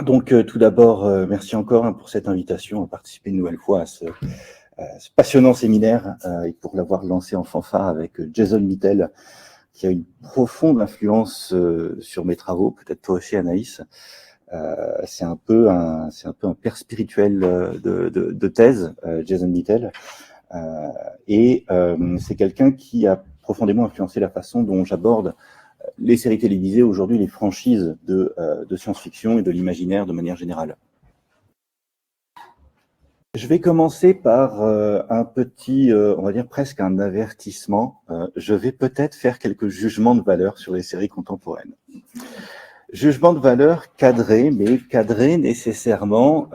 Donc, tout d'abord, merci encore pour cette invitation à participer une nouvelle fois à ce passionnant séminaire et pour l'avoir lancé en fanfare avec Jason Mittel, qui a une profonde influence sur mes travaux, peut-être toi aussi Anaïs. C'est un peu un père spirituel de thèse, Jason Mittel, et c'est quelqu'un qui a profondément influencé la façon dont j'aborde les séries télévisées, aujourd'hui les franchises de science-fiction et de l'imaginaire de manière générale. Je vais commencer par un petit, on va dire presque un avertissement. Je vais peut-être faire quelques jugements de valeur sur les séries contemporaines. Jugement de valeur cadré, mais cadré nécessairement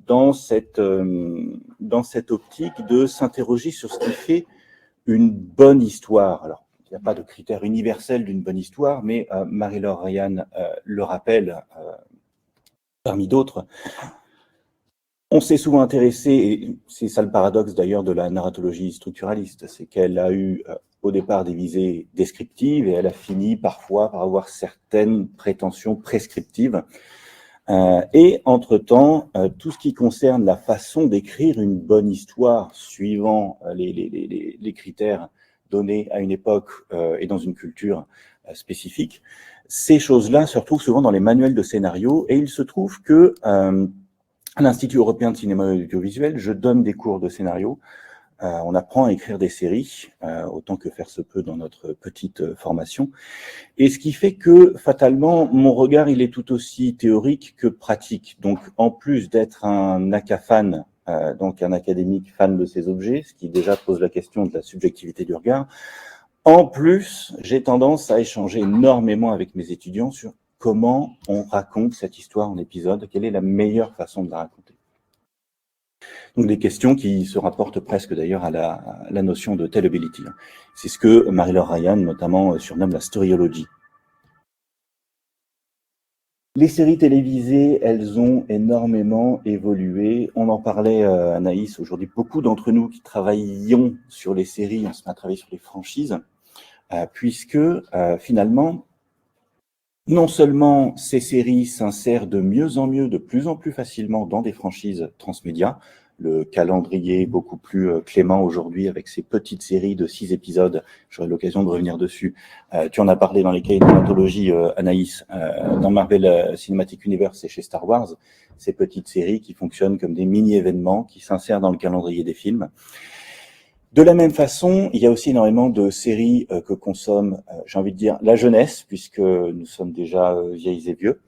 dans cette optique de s'interroger sur ce qui fait une bonne histoire. Alors, il n'y a pas de critère universel d'une bonne histoire, mais Marie-Laure Ryan le rappelle parmi d'autres. On s'est souvent intéressé, et c'est ça le paradoxe d'ailleurs de la narratologie structuraliste, c'est qu'elle a eu au départ des visées descriptives et elle a fini parfois par avoir certaines prétentions prescriptives. Et entre-temps, tout ce qui concerne la façon d'écrire une bonne histoire suivant les critères donnés à une époque et dans une culture spécifique, ces choses-là se retrouvent souvent dans les manuels de scénario et il se trouve que à l'Institut européen de cinéma et audiovisuel, je donne des cours de scénario. On apprend à écrire des séries, autant que faire se peut dans notre petite formation. Et ce qui fait que, fatalement, mon regard, il est tout aussi théorique que pratique. Donc, en plus d'être un acafan, donc un académique fan de ces objets, ce qui déjà pose la question de la subjectivité du regard, en plus, j'ai tendance à échanger énormément avec mes étudiants sur comment on raconte cette histoire en épisode, quelle est la meilleure façon de la raconter. Donc des questions qui se rapportent presque d'ailleurs à la notion de tellability. C'est ce que Marie-Laure Ryan notamment surnomme la storyology. Les séries télévisées, elles ont énormément évolué. On en parlait, Anaïs, aujourd'hui, beaucoup d'entre nous qui travaillions sur les séries, on se met à travailler sur les franchises, puisque finalement, non seulement ces séries s'insèrent de mieux en mieux, de plus en plus facilement dans des franchises transmédia, le calendrier est beaucoup plus clément aujourd'hui avec ces petites séries de 6 épisodes, j'aurai l'occasion de revenir dessus. Tu en as parlé dans les cahiers d'anthologie, Anaïs, dans Marvel Cinematic Universe et chez Star Wars, ces petites séries qui fonctionnent comme des mini-événements qui s'insèrent dans le calendrier des films. De la même façon, il y a aussi énormément de séries que consomme, j'ai envie de dire, la jeunesse, puisque nous sommes déjà vieilles et vieux.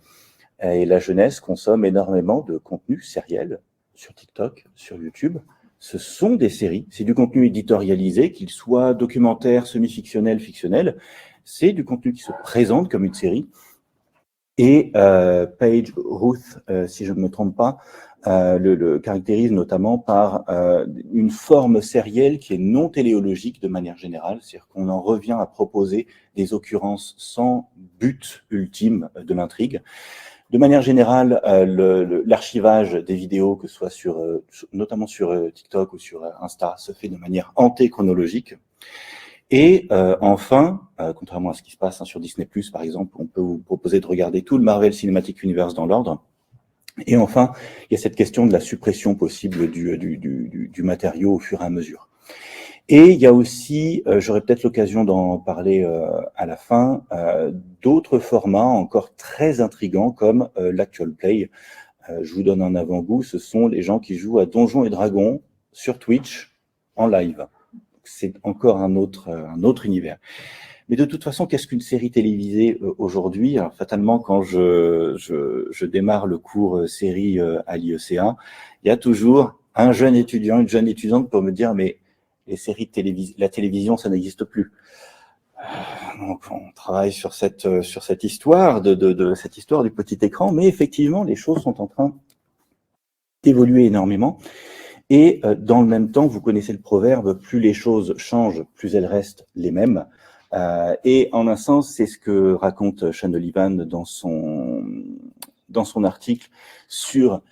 Et la jeunesse consomme énormément de contenu sériel sur TikTok, sur YouTube. Ce sont des séries, c'est du contenu éditorialisé, qu'il soit documentaire, semi-fictionnel, fictionnel. C'est du contenu qui se présente comme une série. Et Paige Ruth, si je ne me trompe pas, le caractérise notamment par une forme sérielle qui est non téléologique de manière générale, c'est-à-dire qu'on en revient à proposer des occurrences sans but ultime de l'intrigue. De manière générale, l'archivage des vidéos, que ce soit notamment sur TikTok ou sur Insta, se fait de manière antéchronologique. Et enfin, contrairement à ce qui se passe sur Disney+, par exemple, on peut vous proposer de regarder tout le Marvel Cinematic Universe dans l'ordre. Et enfin, il y a cette question de la suppression possible du matériau au fur et à mesure. Et il y a aussi, j'aurai peut-être l'occasion d'en parler à la fin, d'autres formats encore très intrigants comme l'Actual Play. Je vous donne un avant-goût, ce sont les gens qui jouent à Donjons et Dragons sur Twitch en live. C'est encore un autre univers. Mais de toute façon, qu'est-ce qu'une série télévisée aujourd'hui? Alors, fatalement, quand je démarre le cours série à l'IECA, il y a toujours un jeune étudiant, une jeune étudiante pour me dire mais les séries la télévision, ça n'existe plus. Donc, on travaille sur cette histoire de cette histoire du petit écran, mais effectivement, les choses sont en train d'évoluer énormément. Et dans le même temps, vous connaissez le proverbe, plus les choses changent, plus elles restent les mêmes. Et en un sens, c'est ce que raconte Sean O'Livan dans son article sur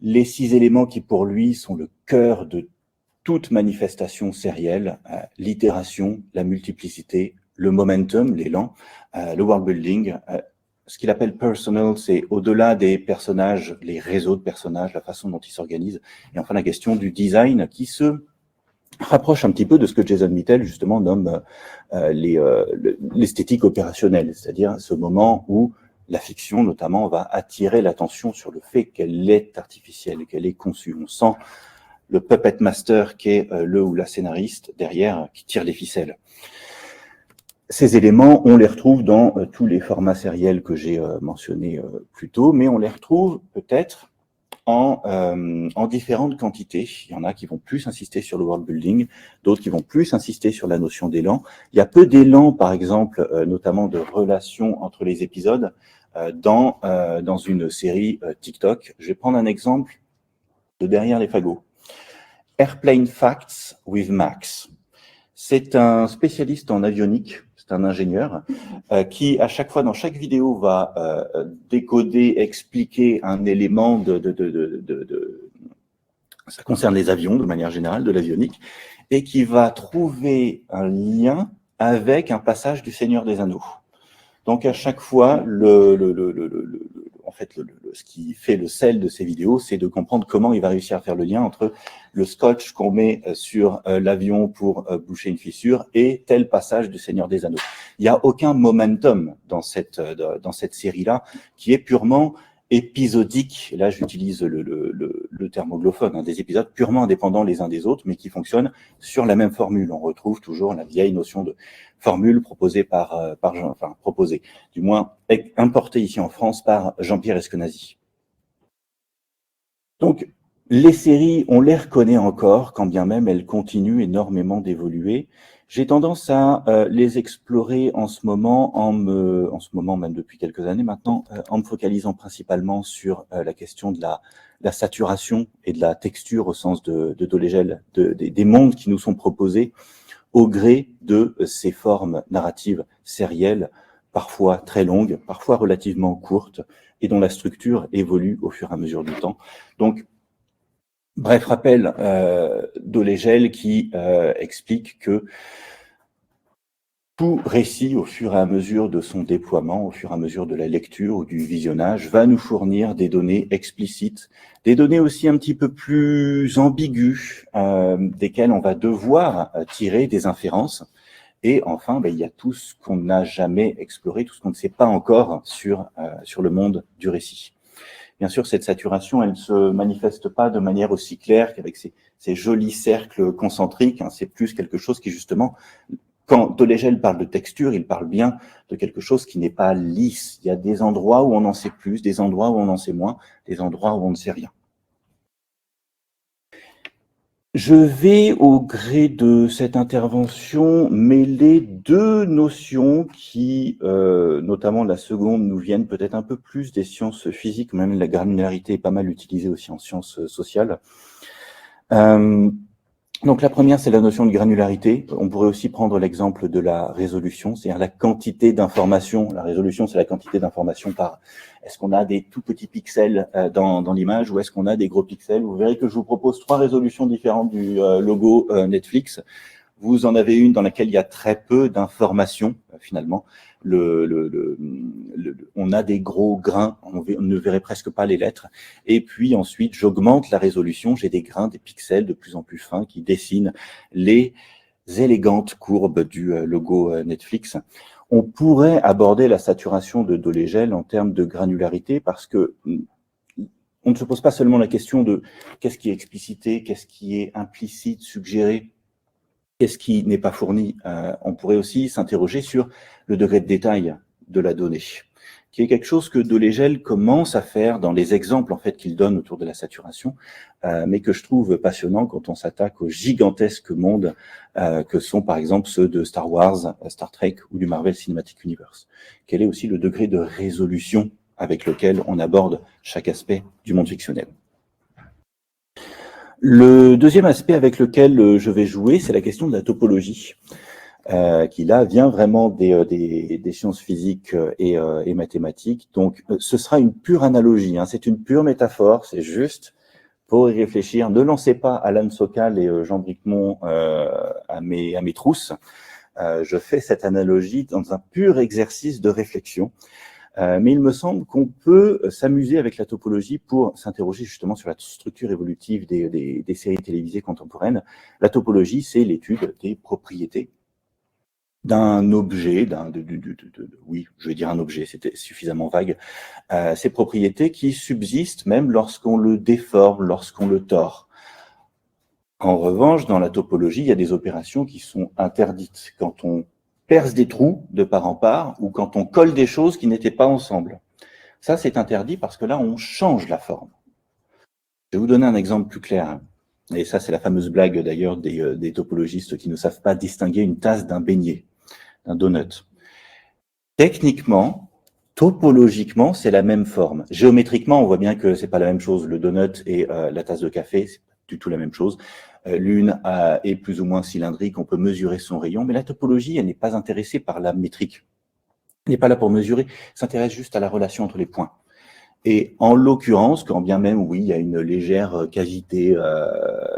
les 6 éléments qui, pour lui, sont le cœur de toute manifestation sérielle, l'itération, la multiplicité, le momentum, l'élan, le world building, ce qu'il appelle personal, c'est au-delà des personnages, les réseaux de personnages, la façon dont ils s'organisent, et enfin la question du design qui se rapproche un petit peu de ce que Jason Mitchell justement nomme l'esthétique opérationnelle, c'est-à-dire ce moment où la fiction notamment va attirer l'attention sur le fait qu'elle est artificielle, qu'elle est conçue. On sent le puppet master qui est le ou la scénariste derrière qui tire les ficelles. Ces éléments, on les retrouve dans tous les formats sériels que j'ai mentionnés plus tôt, mais on les retrouve peut-être en différentes quantités. Il y en a qui vont plus insister sur le world building, d'autres qui vont plus insister sur la notion d'élan. Il y a peu d'élan, par exemple, notamment de relations entre les épisodes dans une série TikTok. Je vais prendre un exemple de Derrière les fagots. Airplane Facts with Max. C'est un spécialiste en avionique, c'est un ingénieur qui, à chaque fois, dans chaque vidéo, va décoder, expliquer un élément ça concerne les avions de manière générale, de l'avionique, et qui va trouver un lien avec un passage du Seigneur des Anneaux. Donc à chaque fois, ce qui fait le sel de ces vidéos, c'est de comprendre comment il va réussir à faire le lien entre le scotch qu'on met sur l'avion pour boucher une fissure et tel passage du Seigneur des Anneaux. Il n'y a aucun momentum dans cette série-là qui est purement épisodique. Là, j'utilise le terme anglophone, des épisodes purement indépendants les uns des autres, mais qui fonctionnent sur la même formule. On retrouve toujours la vieille notion de formule proposée du moins importée ici en France par Jean-Pierre Eskenazi. Donc, les séries, on les reconnaît encore, quand bien même elles continuent énormément d'évoluer. J'ai tendance à les explorer en ce moment, même depuis quelques années maintenant, en me focalisant principalement sur la question de la saturation et de la texture au sens de Dolezal, des mondes qui nous sont proposés au gré de ces formes narratives sérielles, parfois très longues, parfois relativement courtes, et dont la structure évolue au fur et à mesure du temps. Donc, bref rappel Dolezal qui explique que tout récit, au fur et à mesure de son déploiement, au fur et à mesure de la lecture ou du visionnage, va nous fournir des données explicites, des données aussi un petit peu plus ambiguës, desquelles on va devoir tirer des inférences. Et enfin, il y a tout ce qu'on n'a jamais exploré, tout ce qu'on ne sait pas encore sur le monde du récit. Bien sûr, cette saturation, elle ne se manifeste pas de manière aussi claire qu'avec ces jolis cercles concentriques. C'est plus quelque chose qui, justement, quand Dolezal parle de texture, il parle bien de quelque chose qui n'est pas lisse. Il y a des endroits où on en sait plus, des endroits où on en sait moins, des endroits où on ne sait rien. Je vais, au gré de cette intervention, mêler deux notions qui, notamment la seconde, nous viennent peut-être un peu plus des sciences physiques, même la granularité est pas mal utilisée aussi en sciences sociales. Donc la première, c'est la notion de granularité. On pourrait aussi prendre l'exemple de la résolution, c'est-à-dire la quantité d'informations. La résolution, c'est la quantité d'informations par... Est-ce qu'on a des tout petits pixels dans l'image ou est-ce qu'on a des gros pixels? Vous verrez que je vous propose 3 résolutions différentes du logo Netflix. Vous en avez une dans laquelle il y a très peu d'informations, finalement. On a des gros grains, on ne verrait presque pas les lettres. Et puis ensuite, j'augmente la résolution, j'ai des grains, des pixels de plus en plus fins qui dessinent les élégantes courbes du logo Netflix. On pourrait aborder la saturation de Dolezal en termes de granularité parce que on ne se pose pas seulement la question de qu'est-ce qui est explicité, qu'est-ce qui est implicite, suggéré, qu'est-ce qui n'est pas fourni. On pourrait aussi s'interroger sur le degré de détail de la donnée, qui est quelque chose que Dolezal commence à faire dans les exemples en fait qu'il donne autour de la saturation, mais que je trouve passionnant quand on s'attaque aux gigantesques mondes que sont par exemple ceux de Star Wars, Star Trek ou du Marvel Cinematic Universe. Quel est aussi le degré de résolution avec lequel on aborde chaque aspect du monde fictionnel. Le deuxième aspect avec lequel je vais jouer, c'est la question de la topologie, qui là vient vraiment des sciences physiques et mathématiques. Donc ce sera une pure analogie, c'est une pure métaphore, c'est juste pour y réfléchir. Ne lancez pas Alan Sokal et Jean Bricmont à mes trousses. Je fais cette analogie dans un pur exercice de réflexion. Mais il me semble qu'on peut s'amuser avec la topologie pour s'interroger justement sur la structure évolutive des séries télévisées contemporaines. La topologie, c'est l'étude des propriétés d'un objet, oui, je vais dire un objet, c'était suffisamment vague, ces propriétés qui subsistent même lorsqu'on le déforme, lorsqu'on le tord. En revanche, dans la topologie, il y a des opérations qui sont interdites. Quand on perce des trous de part en part ou quand on colle des choses qui n'étaient pas ensemble. Ça, c'est interdit parce que là, on change la forme. Je vais vous donner un exemple plus clair. Et ça, c'est la fameuse blague d'ailleurs des topologistes qui ne savent pas distinguer une tasse d'un beignet, d'un donut. Techniquement, topologiquement, c'est la même forme. Géométriquement, on voit bien que c'est pas la même chose. Le donut et la tasse de café, c'est pas du tout la même chose. L'une est plus ou moins cylindrique, on peut mesurer son rayon, mais la topologie, elle n'est pas intéressée par la métrique. Elle n'est pas là pour mesurer, elle s'intéresse juste à la relation entre les points. Et en l'occurrence, quand bien même, oui, il y a une légère cavité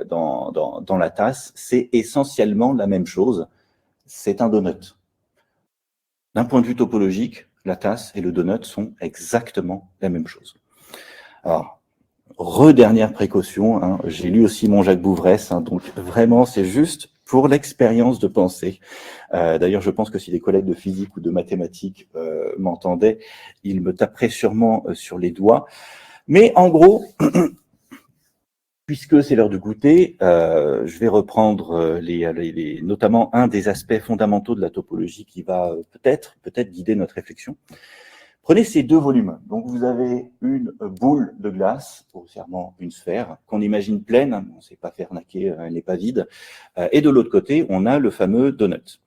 dans la tasse, c'est essentiellement la même chose, c'est un donut. D'un point de vue topologique, la tasse et le donut sont exactement la même chose. Alors, dernière précaution, hein, j'ai lu aussi mon Jacques Bouvresse, hein, donc vraiment, c'est juste pour l'expérience de pensée. D'ailleurs, je pense que si des collègues de physique ou de mathématiques m'entendaient, ils me taperaient sûrement sur les doigts. Mais en gros, puisque c'est l'heure de goûter, je vais reprendre notamment un des aspects fondamentaux de la topologie qui va peut-être guider notre réflexion. Prenez ces deux volumes. Donc, vous avez une boule de glace, grossièrement une sphère, qu'on imagine pleine, on ne sait pas faire arnaquer, elle n'est pas vide. Et de l'autre côté, on a le fameux donut.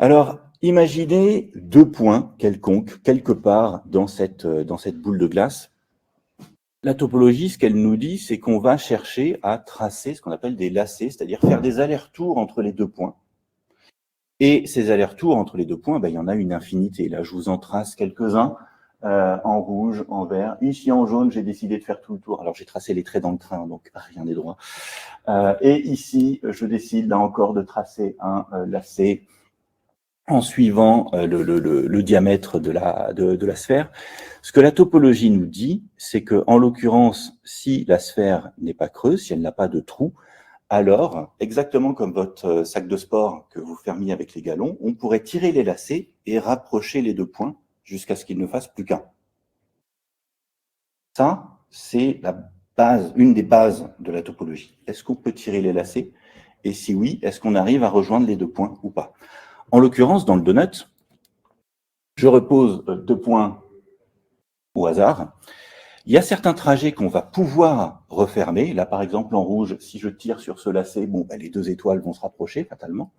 Alors, imaginez deux points quelconques, quelque part dans cette boule de glace. La topologie, ce qu'elle nous dit, c'est qu'on va chercher à tracer ce qu'on appelle des lacets, c'est-à-dire faire des allers-retours entre les deux points. Et ces allers-retours entre les deux points, il y en a une infinité. Là, je vous en trace quelques-uns, en rouge, en vert. Ici, en jaune, j'ai décidé de faire tout le tour. Alors, j'ai tracé les traits dans le train, donc rien n'est droit. Et ici, je décide, là encore, de tracer un lacet en suivant le diamètre de la sphère. Ce que la topologie nous dit, c'est que, en l'occurrence, si la sphère n'est pas creuse, si elle n'a pas de trou, alors, exactement comme votre sac de sport que vous fermiez avec les galons, on pourrait tirer les lacets et rapprocher les deux points jusqu'à ce qu'il ne fasse plus qu'un. Ça, c'est la base, une des bases de la topologie. Est-ce qu'on peut tirer les lacets? Et si oui, est-ce qu'on arrive à rejoindre les deux points ou pas? En l'occurrence, dans le donut, je repose deux points au hasard. Il y a certains trajets qu'on va pouvoir refermer. Là, par exemple, en rouge, si je tire sur ce lacet, les deux étoiles vont se rapprocher fatalement.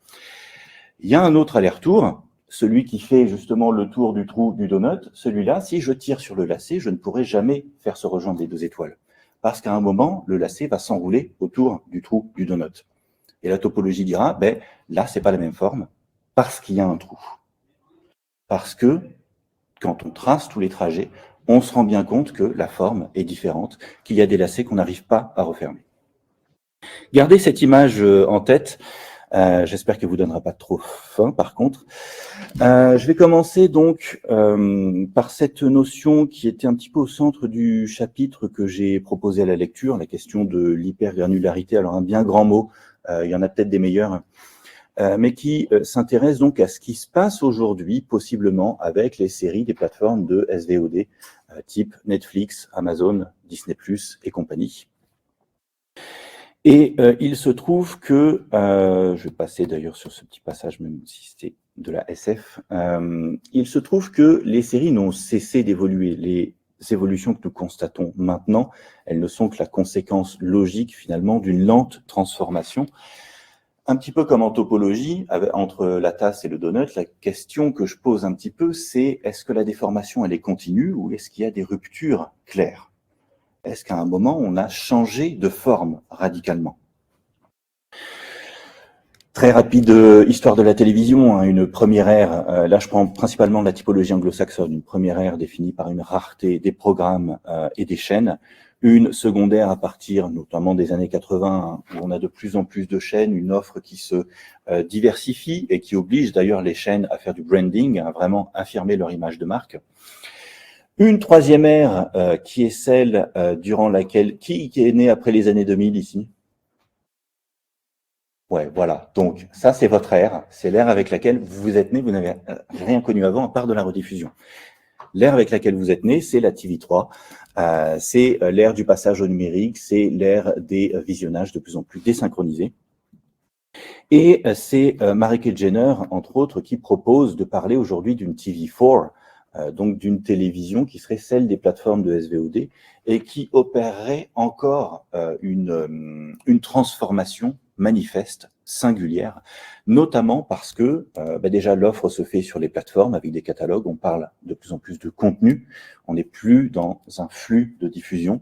Il y a un autre aller-retour, celui qui fait justement le tour du trou du donut. Celui-là, si je tire sur le lacet, je ne pourrai jamais faire se rejoindre les deux étoiles. Parce qu'à un moment, le lacet va s'enrouler autour du trou du donut. Et la topologie dira, là, c'est pas la même forme, parce qu'il y a un trou. Parce que, quand on trace tous les trajets, on se rend bien compte que la forme est différente, qu'il y a des lacets qu'on n'arrive pas à refermer. Gardez cette image en tête. J'espère qu'elle ne vous donnera pas trop faim, par contre. Je vais commencer donc par cette notion qui était un petit peu au centre du chapitre que j'ai proposé à la lecture, la question de l'hypergranularité. Alors, un bien grand mot, il y en a peut-être des meilleurs, mais qui s'intéresse donc à ce qui se passe aujourd'hui, possiblement, avec les séries des plateformes de SVOD, type Netflix, Amazon, Disney+, et compagnie. Et il se trouve que, je vais passer d'ailleurs sur ce petit passage, même si c'était de la SF, il se trouve que les séries n'ont cessé d'évoluer. Les évolutions que nous constatons maintenant, elles ne sont que la conséquence logique, finalement, d'une lente transformation. Un petit peu comme en topologie, entre la tasse et le donut, la question que je pose un petit peu, c'est est-ce que la déformation, elle est continue ou est-ce qu'il y a des ruptures claires? Est-ce qu'à un moment, on a changé de forme radicalement? Très rapide histoire de la télévision, hein, une première ère, là je prends principalement la typologie anglo-saxonne, une première ère définie par une rareté des programmes et des chaînes, une secondaire à partir notamment des années 80, hein, où on a de plus en plus de chaînes, une offre qui se diversifie et qui oblige d'ailleurs les chaînes à faire du branding, à vraiment affirmer leur image de marque. Une troisième ère qui est celle durant laquelle... Qui est né après les années 2000 ici ? Ouais, voilà. Donc, ça, c'est votre ère. C'est l'ère avec laquelle vous êtes né. Vous n'avez rien connu avant, à part de la rediffusion. L'ère avec laquelle vous êtes né, c'est la TV3. C'est l'ère du passage au numérique. C'est l'ère des visionnages de plus en plus désynchronisés. Et c'est Marie-Kate Jenner, entre autres, qui propose de parler aujourd'hui d'une TV4, donc d'une télévision qui serait celle des plateformes de SVOD et qui opérerait encore une transformation manifeste, singulière, notamment parce que déjà l'offre se fait sur les plateformes avec des catalogues, on parle de plus en plus de contenu, on n'est plus dans un flux de diffusion.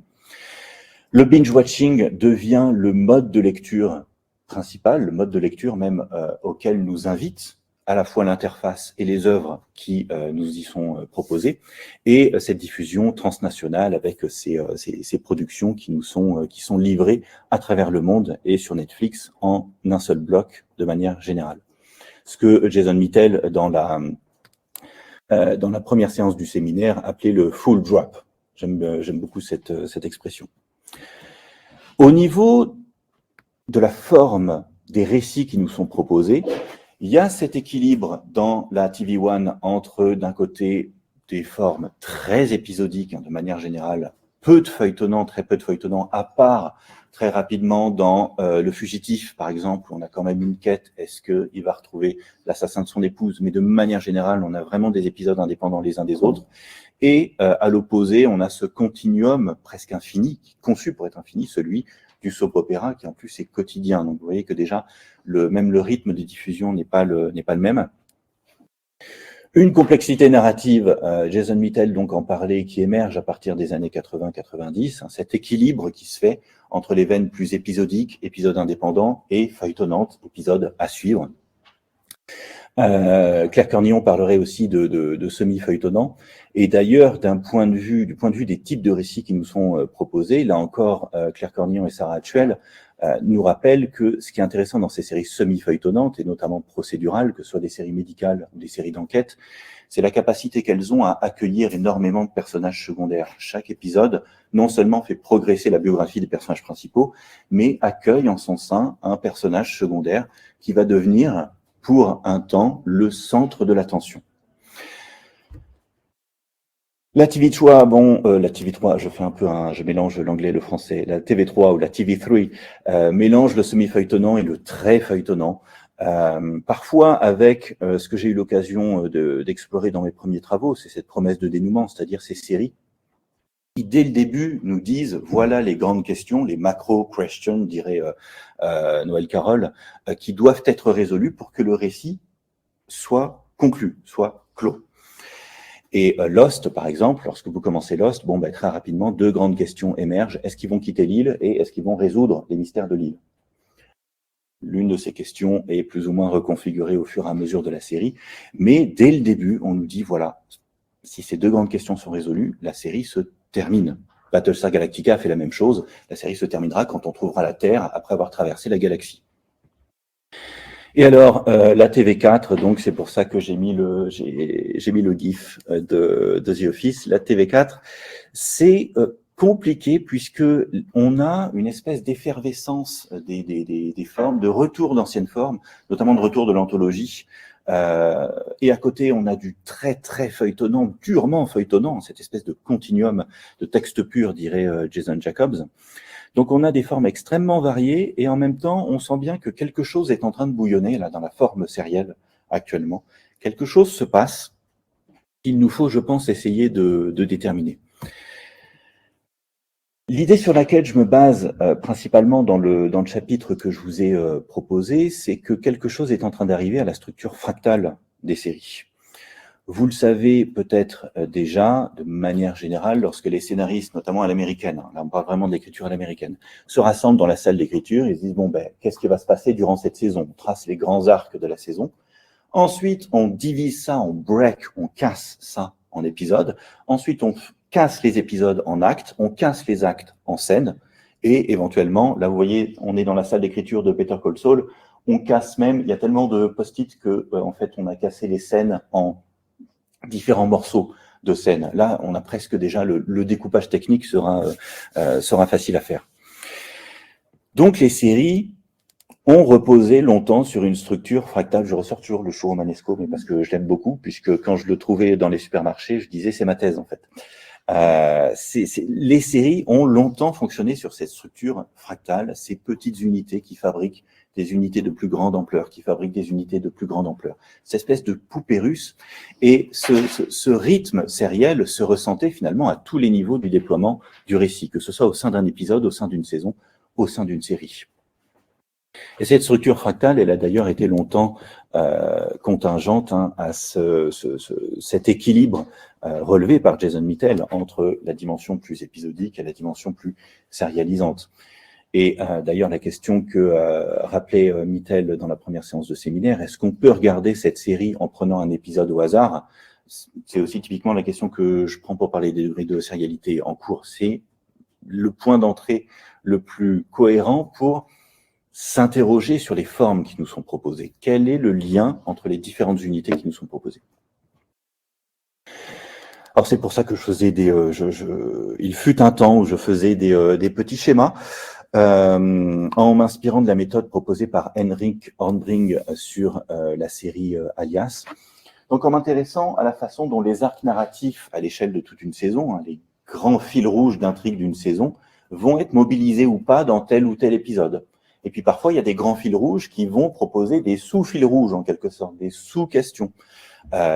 Le binge-watching devient le mode de lecture principal, le mode de lecture même auquel nous invite à la fois l'interface et les œuvres qui nous y sont proposées, et cette diffusion transnationale avec ces productions qui nous sont livrées à travers le monde et sur Netflix en un seul bloc de manière générale. Ce que Jason Mittel, dans la première séance du séminaire, appelait le full drop. J'aime beaucoup cette expression. Au niveau de la forme des récits qui nous sont proposés, il y a cet équilibre dans la TV1 entre, d'un côté, des formes très épisodiques, hein, de manière générale, peu de feuilletonnants, très peu de feuilletonnants, à part très rapidement dans Le Fugitif, par exemple, on a quand même une quête, est-ce qu'il va retrouver l'assassin de son épouse, mais de manière générale, on a vraiment des épisodes indépendants les uns des autres. Et à l'opposé, on a ce continuum presque infini, conçu pour être infini, celui du soap-opéra, qui en plus est quotidien. Donc vous voyez que déjà, même le rythme de diffusion n'est pas le même. Une complexité narrative, Jason Mittel donc en parlait, qui émerge à partir des années 80-90, hein, cet équilibre qui se fait entre les veines plus épisodiques, épisodes indépendants, et feuilletonnantes, épisodes à suivre. Claire Cornillon parlerait aussi de semi-feuilletonnant. Et d'ailleurs, du point de vue des types de récits qui nous sont proposés, là encore, Claire Cornillon et Sarah Hatchwell nous rappellent que ce qui est intéressant dans ces séries semi-feuilletonnantes, et notamment procédurales, que ce soit des séries médicales ou des séries d'enquête, c'est la capacité qu'elles ont à accueillir énormément de personnages secondaires. Chaque épisode, non seulement fait progresser la biographie des personnages principaux, mais accueille en son sein un personnage secondaire qui va devenir, pour un temps, le centre de l'attention. La TV3, la TV3, je mélange l'anglais et le français. La TV3 ou la TV3 mélange le semi-feuilletonnant et le très feuilletonnant. Parfois avec ce que j'ai eu l'occasion d'explorer dans mes premiers travaux, c'est cette promesse de dénouement, c'est-à-dire ces séries qui, dès le début, nous disent voilà les grandes questions, les macro-questions, dirait Noël Carroll, qui doivent être résolues pour que le récit soit conclu, soit clos. Et Lost, par exemple, lorsque vous commencez Lost, très rapidement, deux grandes questions émergent. Est-ce qu'ils vont quitter l'île et est-ce qu'ils vont résoudre les mystères de l'île ? L'une de ces questions est plus ou moins reconfigurée au fur et à mesure de la série, mais dès le début, on nous dit, voilà, si ces deux grandes questions sont résolues, la série se termine. Battlestar Galactica a fait la même chose, la série se terminera quand on trouvera la Terre après avoir traversé la galaxie. Et alors, la TV4, donc c'est pour ça que j'ai mis le GIF de The Office. La TV4, c'est compliqué puisque on a une espèce d'effervescence des formes, de retour d'anciennes formes, notamment de retour de l'anthologie. Et à côté, on a du très très feuilletonnant, purement feuilletonnant, cette espèce de continuum de texte pur, dirait Jason Jacobs. Donc on a des formes extrêmement variées et en même temps, on sent bien que quelque chose est en train de bouillonner là dans la forme sérielle actuellement. Quelque chose se passe qu'il nous faut, je pense, essayer de déterminer. L'idée sur laquelle je me base principalement dans le chapitre que je vous ai proposé, c'est que quelque chose est en train d'arriver à la structure fractale des séries. Vous le savez peut-être déjà, de manière générale, lorsque les scénaristes, notamment à l'américaine, là on parle vraiment de l'écriture à l'américaine, se rassemblent dans la salle d'écriture, ils se disent, bon, qu'est-ce qui va se passer durant cette saison? On trace les grands arcs de la saison. Ensuite, on divise ça, on break, on casse ça en épisodes. Ensuite, on casse les épisodes en actes, on casse les actes en scènes. Et éventuellement, là vous voyez, on est dans la salle d'écriture de Better Call Saul, on casse même, il y a tellement de post-it que en fait on a cassé les scènes en différents morceaux de scènes. Là, on a presque déjà le découpage technique sera facile à faire. Donc les séries ont reposé longtemps sur une structure fractale. Je ressors toujours le show romanesco, mais parce que je l'aime beaucoup, puisque quand je le trouvais dans les supermarchés, je disais c'est ma thèse en fait. Les séries ont longtemps fonctionné sur cette structure fractale, ces petites unités qui fabriquent des unités de plus grande ampleur, qui fabriquent des unités de plus grande ampleur. Cette espèce de poupée russe. Et ce rythme sériel se ressentait finalement à tous les niveaux du déploiement du récit, que ce soit au sein d'un épisode, au sein d'une saison, au sein d'une série. Et cette structure fractale, elle a d'ailleurs été longtemps contingente à cet équilibre relevé par Jason Mitchell entre la dimension plus épisodique et la dimension plus sérialisante. Et d'ailleurs, la question que rappelait Mitchell dans la première séance de séminaire, est-ce qu'on peut regarder cette série en prenant un épisode au hasard? C'est aussi typiquement la question que je prends pour parler des degrés de sérialité en cours. C'est le point d'entrée le plus cohérent pour s'interroger sur les formes qui nous sont proposées. Quel est le lien entre les différentes unités qui nous sont proposées? Alors c'est pour ça que je faisais il fut un temps où je faisais des petits schémas en m'inspirant de la méthode proposée par Henrik Hornbring sur la série Alias. Donc en m'intéressant à la façon dont les arcs narratifs à l'échelle de toute une saison, les grands fils rouges d'intrigue d'une saison, vont être mobilisés ou pas dans tel ou tel épisode. Et puis parfois, il y a des grands fils rouges qui vont proposer des sous-fils rouges, en quelque sorte, des sous-questions,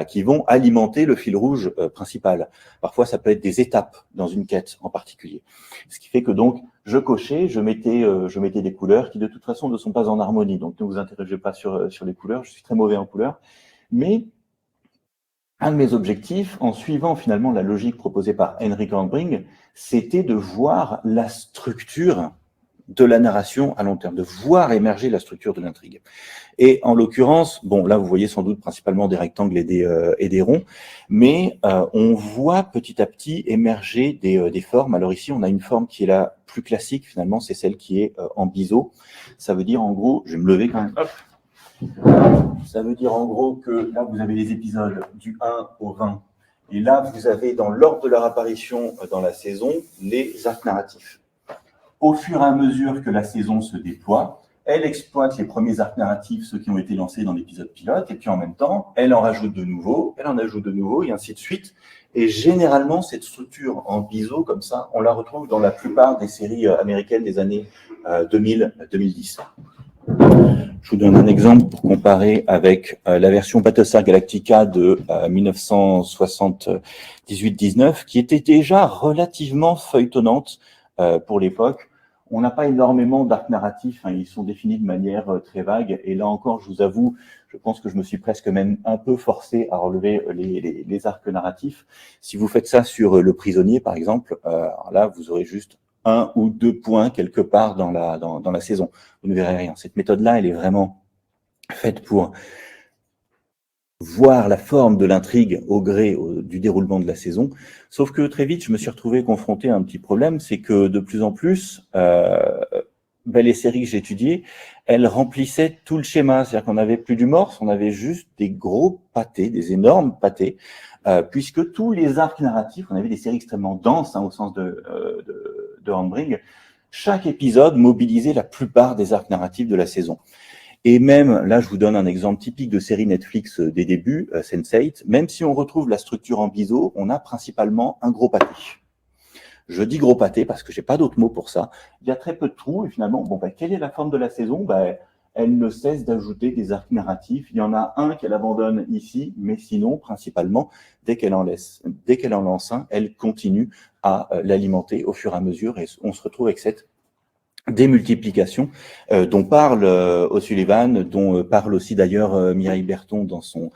qui vont alimenter le fil rouge principal. Parfois, ça peut être des étapes dans une quête en particulier. Ce qui fait que donc, je cochais, je mettais des couleurs qui de toute façon ne sont pas en harmonie. Donc ne vous interrogez pas sur les couleurs, je suis très mauvais en couleurs. Mais un de mes objectifs, en suivant finalement la logique proposée par Henrik Hornbring, c'était de voir la structure de la narration à long terme, de voir émerger la structure de l'intrigue. Et en l'occurrence, bon, là, vous voyez sans doute principalement des rectangles et des ronds, mais on voit petit à petit émerger des formes. Alors ici, on a une forme qui est la plus classique, finalement, c'est celle qui est en biseau. Ça veut dire, en gros, je vais me lever quand même, hop. Ça veut dire, en gros, que là, vous avez les épisodes du 1 au 20. Et là, vous avez, dans l'ordre de leur apparition dans la saison, les arcs narratifs. Au fur et à mesure que la saison se déploie, elle exploite les premiers arcs narratifs, ceux qui ont été lancés dans l'épisode pilote, et puis en même temps, elle en rajoute de nouveaux, elle en ajoute de nouveaux, et ainsi de suite. Et généralement, cette structure en biseau, comme ça, on la retrouve dans la plupart des séries américaines des années 2000-2010. Je vous donne un exemple pour comparer avec la version Battlestar Galactica de 1978-19, qui était déjà relativement feuilletonnante pour l'époque. On n'a pas énormément d'arcs narratifs, ils sont définis de manière très vague. Et là encore, je vous avoue, je pense que je me suis presque même un peu forcé à relever les arcs narratifs. Si vous faites ça sur Le Prisonnier, par exemple, là, vous aurez juste 1 ou 2 points quelque part dans la saison. Vous ne verrez rien. Cette méthode-là, elle est vraiment faite pour voir la forme de l'intrigue au gré du déroulement de la saison. Sauf que très vite, je me suis retrouvé confronté à un petit problème, c'est que de plus en plus, les séries que j'étudiais, elles remplissaient tout le schéma. C'est-à-dire qu'on n'avait plus du morse, on avait juste des gros pâtés, des énormes pâtés, puisque tous les arcs narratifs, on avait des séries extrêmement denses, au sens de Hornbring, chaque épisode mobilisait la plupart des arcs narratifs de la saison. Et même, là, je vous donne un exemple typique de série Netflix des débuts, Sense8. Même si on retrouve la structure en biseau, on a principalement un gros pâté. Je dis gros pâté parce que j'ai pas d'autre mot pour ça. Il y a très peu de trous et finalement, quelle est la forme de la saison? Elle ne cesse d'ajouter des arcs narratifs. Il y en a un qu'elle abandonne ici, mais sinon, principalement, dès qu'elle en lance un, elle continue à l'alimenter au fur et à mesure et on se retrouve avec cette des multiplications dont parle O'Sullivan, dont parle aussi d'ailleurs Mireille Berton dans son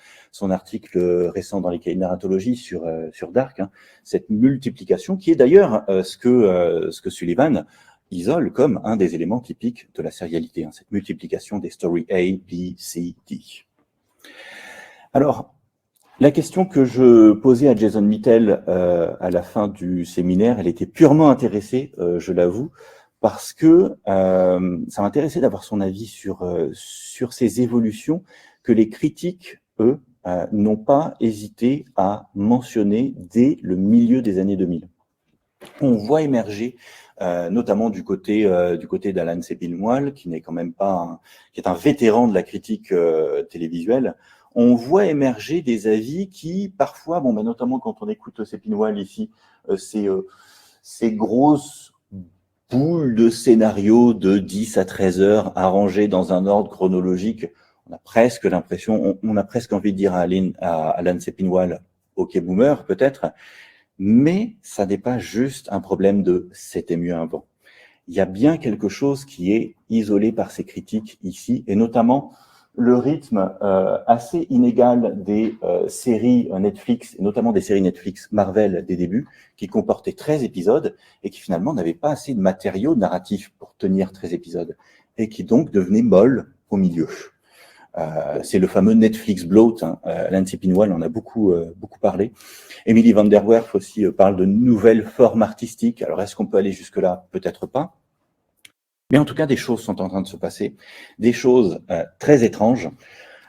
article récent dans les cahiers de narratologie sur Dark, hein, cette multiplication qui est d'ailleurs ce que Sullivan isole comme un des éléments typiques de la sérialité, hein, cette multiplication des stories A, B, C, D. Alors, la question que je posais à Jason Mittel à la fin du séminaire, elle était purement intéressée, je l'avoue, parce que ça m'intéressait d'avoir son avis sur ces évolutions que les critiques, eux, n'ont pas hésité à mentionner dès le milieu des années 2000. On voit émerger, notamment du côté d'Alan Sepinwall, qui n'est quand même pas qui est un vétéran de la critique télévisuelle. On voit émerger des avis qui, parfois, notamment quand on écoute Sepinwall ici, ces grosses boules de scénarios de 10 à 13 heures arrangées dans un ordre chronologique, on a presque l'impression, on a presque envie de dire à Alan Sepinwall, OK boomer peut-être, mais ça n'est pas juste un problème de « c'était mieux avant ». Il y a bien quelque chose qui est isolé par ces critiques ici, et notamment le rythme assez inégal des séries Netflix, et notamment des séries Netflix Marvel des débuts, qui comportaient 13 épisodes et qui finalement n'avaient pas assez de matériau narratif pour tenir 13 épisodes, et qui donc devenaient molles au milieu. C'est le fameux Netflix bloat, hein. Alan Sepinwall en a beaucoup parlé. Emily van der Werf aussi parle de nouvelles formes artistiques. Alors, est-ce qu'on peut aller jusque-là? Peut-être pas. Mais en tout cas, des choses sont en train de se passer, des choses très étranges.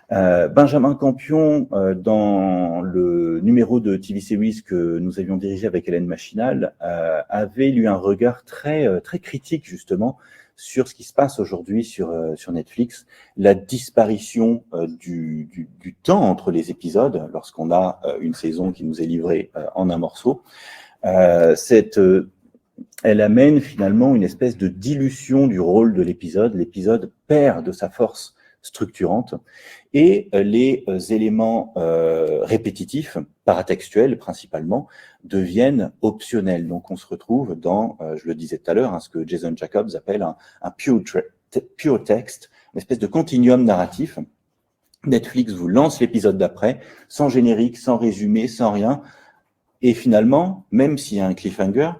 Benjamin Campion, dans le numéro de TV Series que nous avions dirigé avec Hélène Machinal, avait eu un regard très critique justement sur ce qui se passe aujourd'hui sur Netflix, la disparition du temps entre les épisodes lorsqu'on a une saison qui nous est livrée en un morceau. Elle amène finalement une espèce de dilution du rôle de l'épisode. L'épisode perd de sa force structurante et les éléments répétitifs, paratextuels principalement, deviennent optionnels. Donc on se retrouve dans, je le disais tout à l'heure, ce que Jason Jacobs appelle un pure text, une espèce de continuum narratif. Netflix vous lance l'épisode d'après, sans générique, sans résumé, sans rien, et finalement, même s'il y a un cliffhanger,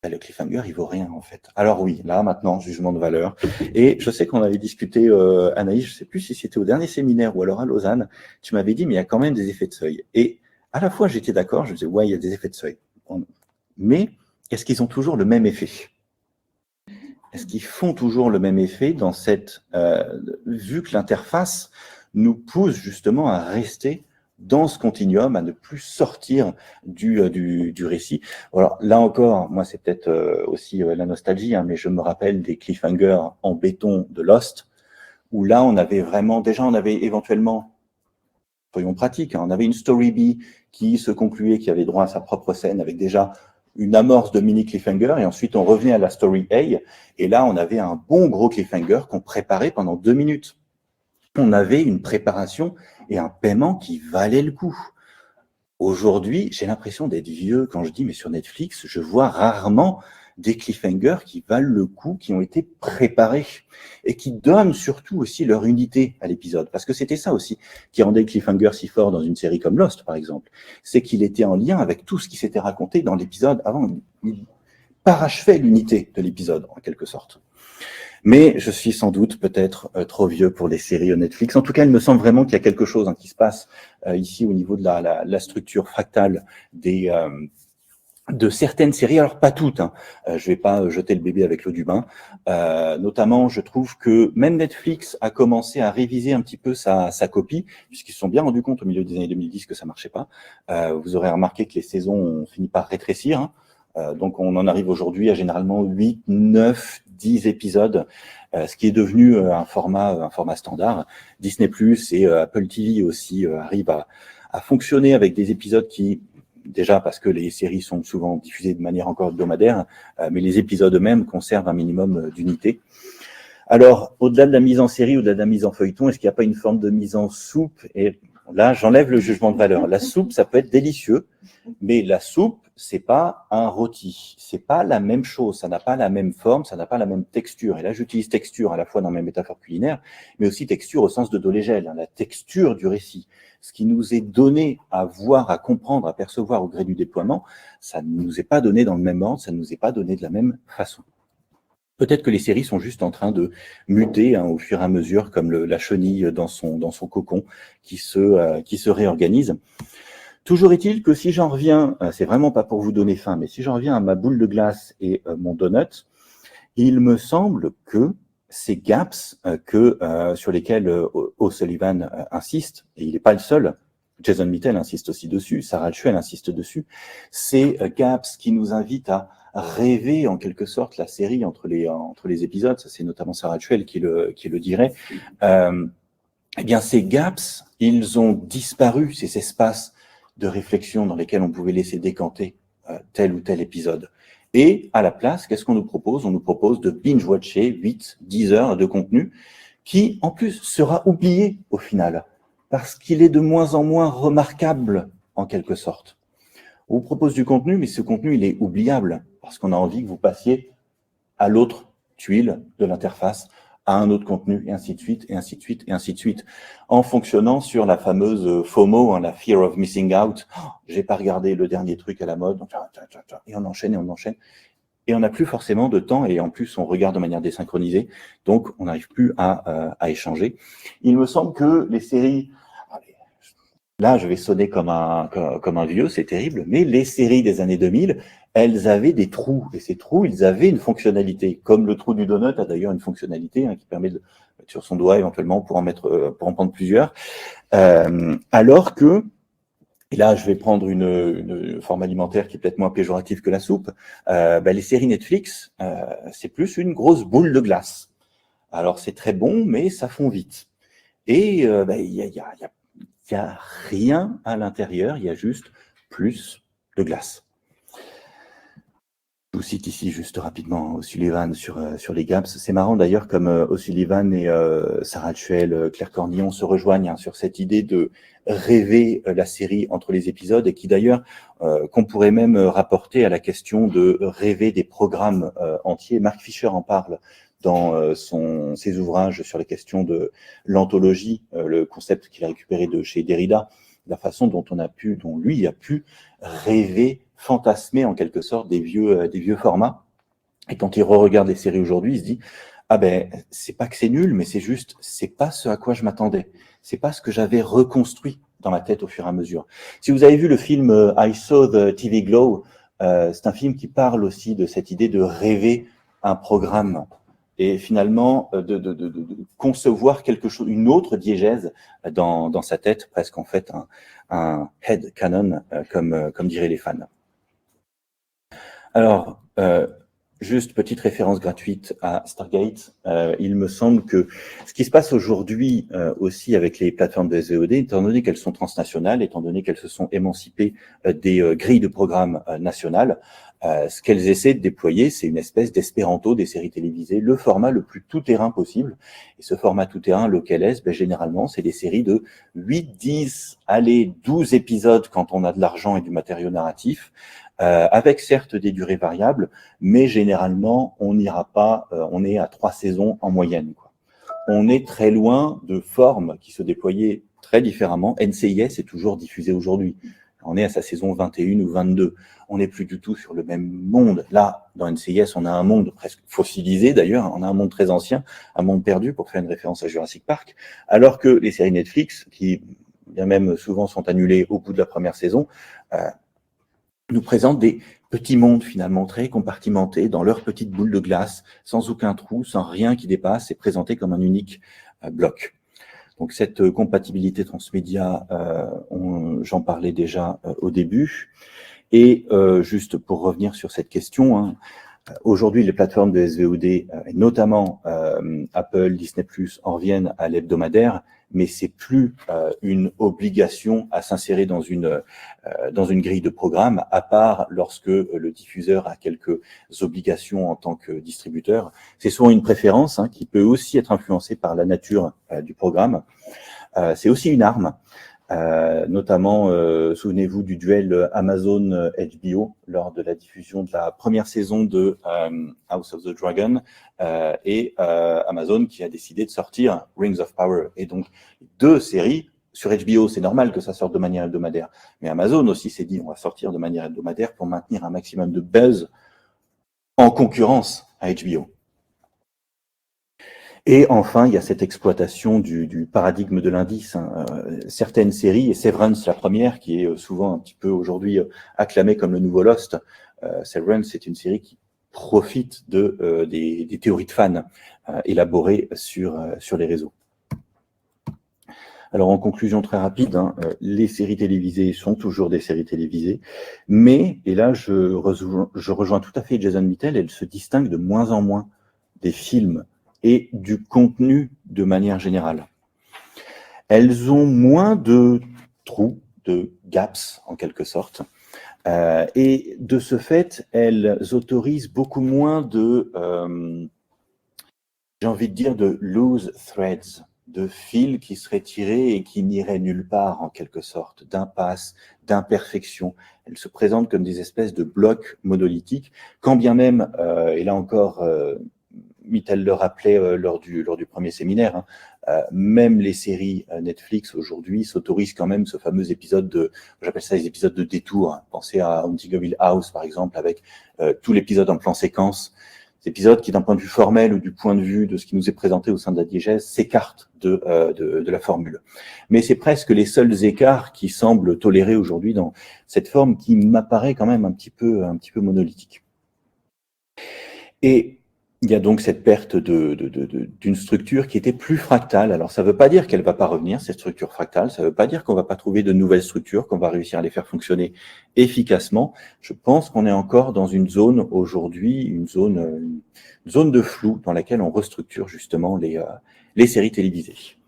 le cliffhanger, il vaut rien en fait. Alors oui, là maintenant, jugement de valeur. Et je sais qu'on avait discuté, Anaïs, je sais plus si c'était au dernier séminaire ou alors à Lausanne, tu m'avais dit, mais il y a quand même des effets de seuil. Et à la fois, j'étais d'accord, je disais, ouais, il y a des effets de seuil. Mais est-ce qu'ils ont toujours le même effet? Est-ce qu'ils font toujours le même effet dans cette... vu que l'interface nous pousse justement à rester dans ce continuum, à ne plus sortir du récit. Alors là encore, moi c'est peut-être aussi la nostalgie, mais je me rappelle des cliffhangers en béton de Lost, où là on avait vraiment, déjà on avait éventuellement, soyons pratiques, on avait une story B qui se concluait, qui avait droit à sa propre scène, avec déjà une amorce de mini cliffhanger, et ensuite on revenait à la story A, et là on avait un bon gros cliffhanger qu'on préparait pendant 2 minutes. On avait une préparation et un paiement qui valait le coup. Aujourd'hui, j'ai l'impression d'être vieux quand je dis, mais sur Netflix, je vois rarement des cliffhangers qui valent le coup, qui ont été préparés et qui donnent surtout aussi leur unité à l'épisode. Parce que c'était ça aussi qui rendait le cliffhanger si fort dans une série comme Lost, par exemple. C'est qu'il était en lien avec tout ce qui s'était raconté dans l'épisode avant. Il parachevait l'unité de l'épisode, en quelque sorte. Mais je suis sans doute peut-être trop vieux pour les séries Netflix. En tout cas, il me semble vraiment qu'il y a quelque chose qui se passe ici au niveau de la structure fractale de certaines séries. Alors pas toutes, je vais pas jeter le bébé avec l'eau du bain. Notamment, je trouve que même Netflix a commencé à réviser un petit peu sa copie, puisqu'ils se sont bien rendus compte au milieu des années 2010 que ça marchait pas. Vous aurez remarqué que les saisons ont fini par rétrécir. Donc on en arrive aujourd'hui à généralement 8, 9, 10 épisodes, ce qui est devenu un format standard. Disney+ et Apple TV aussi arrivent à fonctionner avec des épisodes qui, déjà parce que les séries sont souvent diffusées de manière encore hebdomadaire, mais les épisodes eux-mêmes conservent un minimum d'unité. Alors, au-delà de la mise en série, au-delà de la mise en feuilleton, est-ce qu'il n'y a pas une forme de mise en soupe? Et Là, j'enlève le jugement de valeur. La soupe, ça peut être délicieux, mais la soupe, c'est pas un rôti. C'est pas la même chose. Ça n'a pas la même forme, ça n'a pas la même texture. Et là, j'utilise texture à la fois dans mes métaphores culinaires, mais aussi texture au sens de Dolégel, la texture du récit. Ce qui nous est donné à voir, à comprendre, à percevoir au gré du déploiement, ça ne nous est pas donné dans le même ordre, ça ne nous est pas donné de la même façon. Peut-être que les séries sont juste en train de muter au fur et à mesure, comme la chenille dans son cocon qui se réorganise. Toujours est-il que si j'en reviens, c'est vraiment pas pour vous donner faim, mais si j'en reviens à ma boule de glace et mon donut, il me semble que ces gaps sur lesquels O'Sullivan insiste, et il n'est pas le seul, Jason Mitchell insiste aussi dessus, Sarah Chuel insiste dessus, ces gaps qui nous invitent à rêver en quelque sorte la série entre les épisodes, ça c'est notamment Sarah Chuel qui le dirait, eh bien ces gaps, ils ont disparu, ces espaces de réflexion dans lesquels on pouvait laisser décanter tel ou tel épisode. Et à la place, qu'est-ce qu'on nous propose? On nous propose de binge-watcher 8, 10 heures de contenu qui, en plus, sera oublié au final, parce qu'il est de moins en moins remarquable, en quelque sorte. On vous propose du contenu, mais ce contenu, il est oubliable, parce qu'on a envie que vous passiez à l'autre tuile de l'interface, à un autre contenu, et ainsi de suite, et ainsi de suite, et ainsi de suite, en fonctionnant sur la fameuse FOMO, la Fear of Missing Out. Oh, j'ai pas regardé le dernier truc à la mode, donc, et on enchaîne, et on n'a plus forcément de temps, et en plus, on regarde de manière désynchronisée, donc on n'arrive plus à échanger. Il me semble que les séries, là, je vais sonner comme un vieux, c'est terrible, mais les séries des années 2000, elles avaient des trous, et ces trous, ils avaient une fonctionnalité, comme le trou du donut a d'ailleurs une fonctionnalité qui permet de mettre sur son doigt éventuellement pour en prendre plusieurs, alors que, et là je vais prendre une forme alimentaire qui est peut-être moins péjorative que la soupe, les séries Netflix, c'est plus une grosse boule de glace. Alors c'est très bon, mais ça fond vite. Et il y a rien à l'intérieur, il y a juste plus de glace. Je vous cite ici juste rapidement O'Sullivan sur les gaps. C'est marrant d'ailleurs comme O'Sullivan et Sarah Chuel, Claire Cornillon se rejoignent sur cette idée de rêver la série entre les épisodes et qui d'ailleurs qu'on pourrait même rapporter à la question de rêver des programmes entiers. Mark Fisher en parle dans ses ouvrages sur les questions de l'anthologie, le concept qu'il a récupéré de chez Derrida, la façon dont lui a pu rêver, fantasmer en quelque sorte des vieux formats. Et quand il re-regarde les séries aujourd'hui, il se dit c'est pas que c'est nul, mais c'est pas ce à quoi je m'attendais. C'est pas ce que j'avais reconstruit dans ma tête au fur et à mesure. Si vous avez vu le film I Saw the TV Glow, c'est un film qui parle aussi de cette idée de rêver un programme et finalement de concevoir quelque chose, une autre diégèse dans sa tête, presque en fait un head canon, comme diraient les fans. Alors, juste petite référence gratuite à Stargate. Il me semble que ce qui se passe aujourd'hui aussi avec les plateformes de SVOD, étant donné qu'elles sont transnationales, étant donné qu'elles se sont émancipées des grilles de programmes nationales, ce qu'elles essaient de déployer, c'est une espèce d'espéranto des séries télévisées, le format le plus tout-terrain possible. Et ce format tout-terrain, lequel est, généralement, c'est des séries de 8, 10, allez, 12 épisodes quand on a de l'argent et du matériau narratif, avec certes des durées variables, mais généralement, on n'ira pas, on est à 3 saisons en moyenne, quoi. On est très loin de formes qui se déployaient très différemment. NCIS est toujours diffusé aujourd'hui. On est à sa saison 21 ou 22. On n'est plus du tout sur le même monde. Là, dans NCIS, on a un monde presque fossilisé d'ailleurs. On a un monde très ancien, un monde perdu pour faire une référence à Jurassic Park. Alors que les séries Netflix, qui bien même souvent sont annulées au bout de la première saison, nous présentent des petits mondes finalement très compartimentés dans leur petite boule de glace, sans aucun trou, sans rien qui dépasse, et présentés comme un unique bloc. Donc cette compatibilité transmédia, j'en parlais déjà au début. Et juste pour revenir sur cette question, aujourd'hui les plateformes de SVOD, et notamment Apple, Disney+, en reviennent à l'hebdomadaire, mais c'est plus une obligation à s'insérer dans une grille de programme, à part lorsque le diffuseur a quelques obligations en tant que distributeur. C'est souvent une préférence qui peut aussi être influencée par la nature du programme. C'est aussi une arme. Notamment, souvenez-vous du duel Amazon-HBO lors de la diffusion de la première saison de House of the Dragon, et Amazon qui a décidé de sortir Rings of Power. Et donc, deux séries sur HBO, c'est normal que ça sorte de manière hebdomadaire, mais Amazon aussi s'est dit on va sortir de manière hebdomadaire pour maintenir un maximum de buzz en concurrence à HBO. Et enfin, il y a cette exploitation du paradigme de l'indice. Certaines séries, et Severance la première, qui est souvent un petit peu aujourd'hui acclamée comme le nouveau Lost, Severance, c'est une série qui profite des théories de fans élaborées sur les réseaux. Alors, en conclusion très rapide, les séries télévisées sont toujours des séries télévisées, mais, et là, je rejoins tout à fait Jason Mitchell, elles se distinguent de moins en moins des films et du contenu de manière générale. Elles ont moins de trous, de gaps en quelque sorte, et de ce fait, elles autorisent beaucoup moins de, j'ai envie de dire, de loose threads, de fils qui seraient tirés et qui n'iraient nulle part en quelque sorte, d'impasses, d'imperfections. Elles se présentent comme des espèces de blocs monolithiques, quand bien même, et là encore, Mittal le rappelait lors du premier séminaire, même les séries Netflix aujourd'hui s'autorisent quand même ce fameux épisode j'appelle ça les épisodes de détour. Pensez à Haunting of Hill House par exemple, avec tout l'épisode en plan séquence. Ces épisodes qui, d'un point de vue formel ou du point de vue de ce qui nous est présenté au sein de la diégèse, s'écartent de la formule. Mais c'est presque les seuls écarts qui semblent tolérés aujourd'hui dans cette forme qui m'apparaît quand même un petit peu monolithique. Et il y a donc cette perte d'une structure qui était plus fractale. Alors, ça ne veut pas dire qu'elle ne va pas revenir, cette structure fractale. Ça ne veut pas dire qu'on ne va pas trouver de nouvelles structures, qu'on va réussir à les faire fonctionner efficacement. Je pense qu'on est encore dans une zone aujourd'hui, une zone de flou dans laquelle on restructure justement les séries télévisées.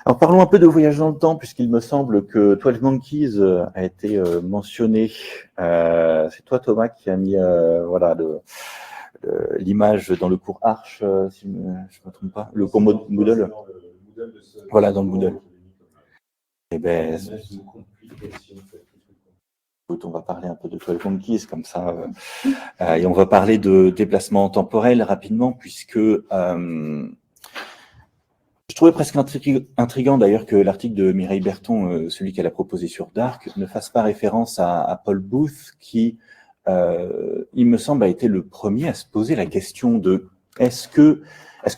Alors, parlons un peu de voyage dans le temps, puisqu'il me semble que 12 Monkeys a été mentionné. C'est toi, Thomas, qui a mis l'image dans le cours Arch, si je ne me trompe pas, le cours Moodle. Voilà, dans le Moodle. Eh ben, on va parler un peu de 12 Monkeys comme ça, et on va parler de déplacement temporel rapidement, puisque je trouvais presque intriguant d'ailleurs que l'article de Mireille Berton, celui qu'elle a proposé sur Dark, ne fasse pas référence à Paul Booth, qui il me semble, a été le premier à se poser la question de est-ce que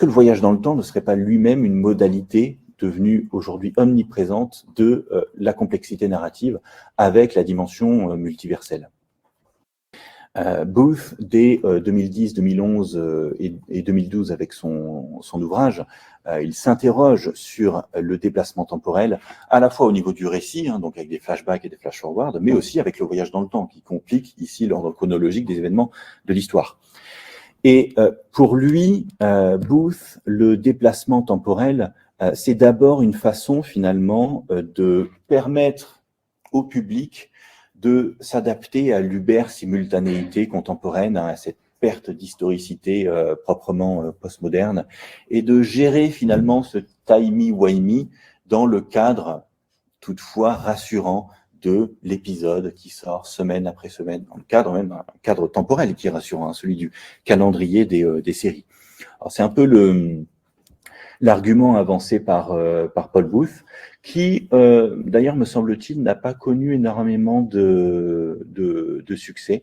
le voyage dans le temps ne serait pas lui-même une modalité devenue aujourd'hui omniprésente de la complexité narrative avec la dimension multiverselle. Booth, dès 2010, 2011 et 2012 avec son ouvrage, il s'interroge sur le déplacement temporel, à la fois au niveau du récit, donc avec des flashbacks et des flash-forwards, mais aussi avec le voyage dans le temps, qui complique ici l'ordre chronologique des événements de l'histoire. Et pour lui, Booth, le déplacement temporel, c'est d'abord une façon finalement de permettre au public de s'adapter à l'uber-simultanéité contemporaine, à cette perte d'historicité proprement postmoderne, et de gérer finalement ce timey-wimey dans le cadre toutefois rassurant de l'épisode qui sort semaine après semaine, dans le cadre même un cadre temporel qui est rassurant, celui du calendrier des séries. Alors c'est un peu l'argument avancé par Paul Booth, qui, d'ailleurs, me semble-t-il, n'a pas connu énormément de succès,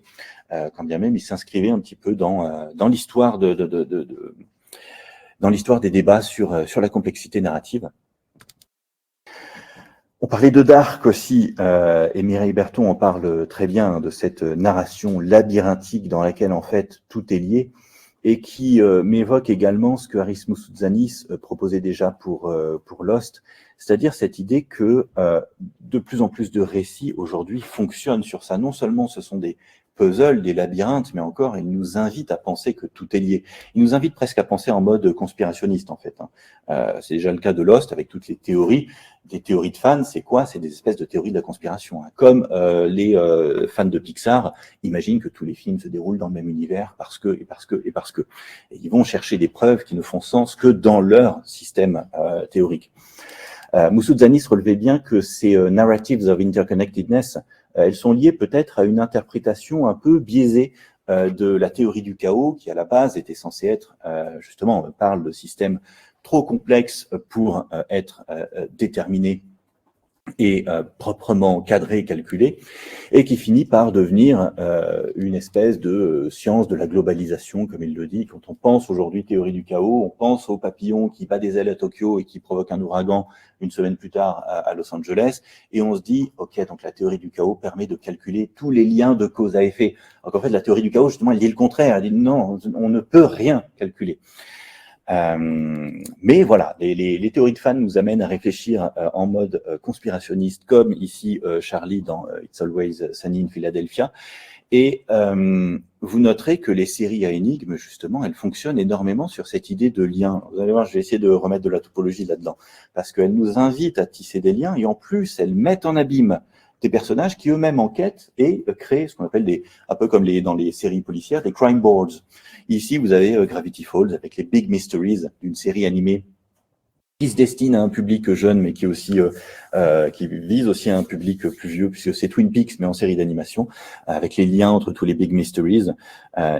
quand bien même il s'inscrivait un petit peu dans l'histoire dans l'histoire des débats sur la complexité narrative. On parlait de Dark aussi, et Mireille Berton en parle très bien, de cette narration labyrinthique dans laquelle, en fait, tout est lié, et qui m'évoque également ce que Haris Moussouzanis proposait déjà pour Lost, c'est-à-dire cette idée que de plus en plus de récits aujourd'hui fonctionnent sur ça. Non seulement ce sont des puzzles, des labyrinthes, mais encore, ils nous invitent à penser que tout est lié. Ils nous invitent presque à penser en mode conspirationniste, en fait. C'est déjà le cas de Lost, avec toutes les théories. Des théories de fans, c'est quoi? C'est des espèces de théories de la conspiration. Comme les fans de Pixar imaginent que tous les films se déroulent dans le même univers parce que. Et ils vont chercher des preuves qui ne font sens que dans leur système théorique. Moussoud Zanis relevait bien que ces narratives of interconnectedness, elles sont liées peut-être à une interprétation un peu biaisée de la théorie du chaos, qui à la base était censée être, justement, on parle de systèmes trop complexes pour être déterminés et proprement cadré, calculé, et qui finit par devenir une espèce de science de la globalisation, comme il le dit. Quand on pense aujourd'hui théorie du chaos, on pense au papillon qui bat des ailes à Tokyo et qui provoque un ouragan une semaine plus tard à Los Angeles, et on se dit, ok, donc la théorie du chaos permet de calculer tous les liens de cause à effet. Alors qu'en fait, la théorie du chaos, justement, elle dit le contraire, elle dit non, on ne peut rien calculer. Mais voilà, les théories de fans nous amènent à réfléchir en mode conspirationniste, comme ici Charlie dans It's Always Sunny in Philadelphia. Et vous noterez que les séries à énigmes, justement, elles fonctionnent énormément sur cette idée de lien. Vous allez voir, je vais essayer de remettre de la topologie là-dedans, parce qu'elles nous invitent à tisser des liens, et en plus, elles mettent en abîme des personnages qui eux-mêmes enquêtent et créent ce qu'on appelle un peu comme dans les séries policières, des crime boards. Ici, vous avez Gravity Falls avec les Big Mysteries d'une série animée qui se destine à un public jeune, mais qui aussi qui vise aussi à un public plus vieux, puisque c'est Twin Peaks, mais en série d'animation, avec les liens entre tous les Big Mysteries.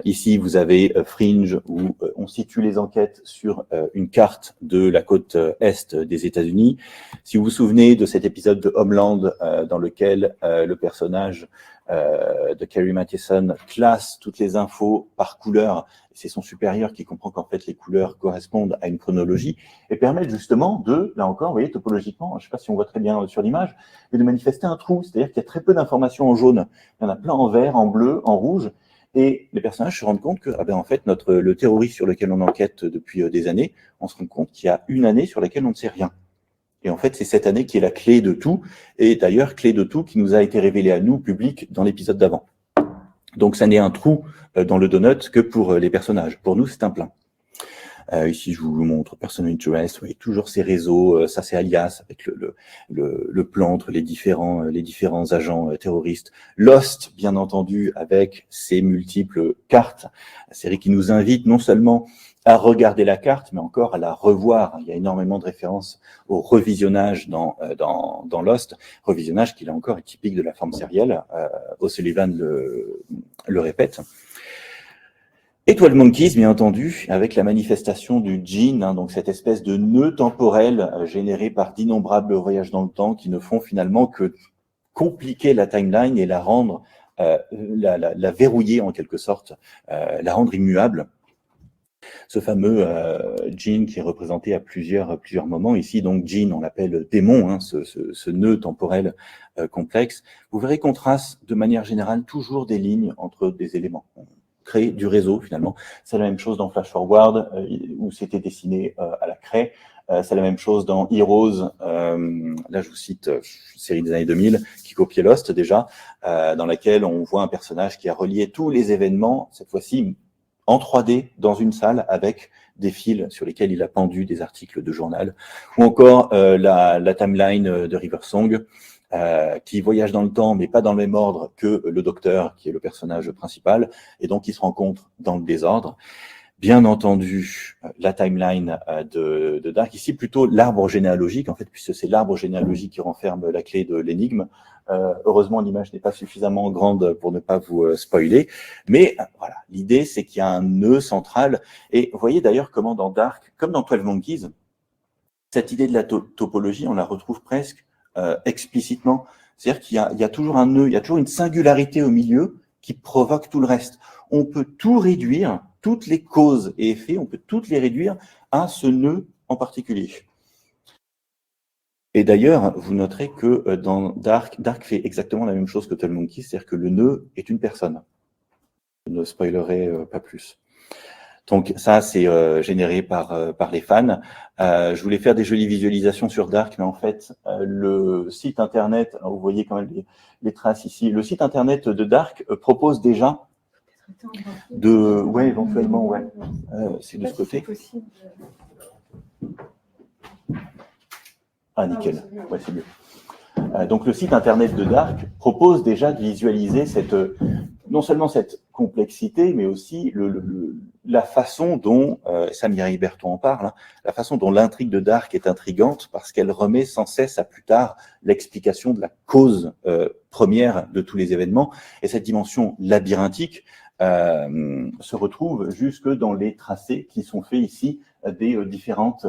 Ici, vous avez Fringe, où on situe les enquêtes sur une carte de la côte est des États-Unis. Si vous vous souvenez de cet épisode de Homeland, dans lequel le personnage de Carrie Mathison classe toutes les infos par couleur, c'est son supérieur qui comprend qu'en fait les couleurs correspondent à une chronologie et permettent justement de, là encore, vous voyez, topologiquement, je ne sais pas si on voit très bien sur l'image, mais de manifester un trou, c'est-à-dire qu'il y a très peu d'informations en jaune, il y en a plein en vert, en bleu, en rouge, et les personnages se rendent compte que, en fait, le terroriste sur lequel on enquête depuis des années, on se rend compte qu'il y a une année sur laquelle on ne sait rien. Et en fait, c'est cette année qui est la clé de tout, et d'ailleurs, clé de tout qui nous a été révélée à nous, public, dans l'épisode d'avant. Donc, ça n'est un trou dans le donut que pour les personnages. Pour nous, c'est un plein. Ici, je vous montre Personal Interest, vous voyez toujours ces réseaux, ça c'est Alias, avec le plan entre les différents agents terroristes. Lost, bien entendu, avec ses multiples cartes, la série qui nous invite non seulement à regarder la carte, mais encore à la revoir. Il y a énormément de références au revisionnage dans Lost, revisionnage qui là encore est typique de la forme sérielle. O'Sullivan le répète. Et 12 Monkeys, bien entendu, avec la manifestation du djinn, donc cette espèce de nœud temporel généré par d'innombrables voyages dans le temps qui ne font finalement que compliquer la timeline et la rendre, la verrouiller en quelque sorte, la rendre immuable. Ce fameux djinn qui est représenté à plusieurs moments. Ici, donc, djinn, on l'appelle démon, ce nœud temporel complexe. Vous verrez qu'on trace de manière générale toujours des lignes entre des éléments. Créer du réseau finalement. C'est la même chose dans Flash Forward où c'était dessiné à la craie. C'est la même chose dans Heroes, là je vous cite série des années 2000 qui copiait Lost déjà, dans laquelle on voit un personnage qui a relié tous les événements, cette fois-ci en 3D dans une salle avec des fils sur lesquels il a pendu des articles de journal, ou encore la timeline de Riversong, qui voyage dans le temps, mais pas dans le même ordre que le docteur, qui est le personnage principal, et donc il se rencontre dans le désordre. Bien entendu, la timeline de Dark, ici plutôt l'arbre généalogique, en fait, puisque c'est l'arbre généalogique qui renferme la clé de l'énigme. Heureusement, l'image n'est pas suffisamment grande pour ne pas vous spoiler, mais voilà, l'idée c'est qu'il y a un nœud central, et vous voyez d'ailleurs comment dans Dark, comme dans 12 Monkeys, cette idée de la topologie, on la retrouve presque explicitement, c'est-à-dire qu'il y a toujours un nœud, il y a toujours une singularité au milieu qui provoque tout le reste. On peut tout réduire, toutes les causes et effets, on peut toutes les réduire à ce nœud en particulier. Et d'ailleurs, vous noterez que dans Dark fait exactement la même chose que 12 Monkeys, c'est-à-dire que le nœud est une personne. Je ne spoilerai pas plus. Donc ça, c'est généré par les fans. Je voulais faire des jolies visualisations sur Dark, mais en fait, le site internet, alors vous voyez quand même les traces ici, le site internet de Dark propose déjà éventuellement, ouais. C'est de ce côté. Ah, nickel. Ouais, c'est mieux. Donc le site internet de Dark propose déjà de visualiser non seulement cette complexité, mais aussi la façon dont, ça Mireille Berton en parle, hein, la façon dont l'intrigue de Dark est intrigante parce qu'elle remet sans cesse à plus tard l'explication de la cause première de tous les événements. Et cette dimension labyrinthique se retrouve jusque dans les tracés qui sont faits ici des différentes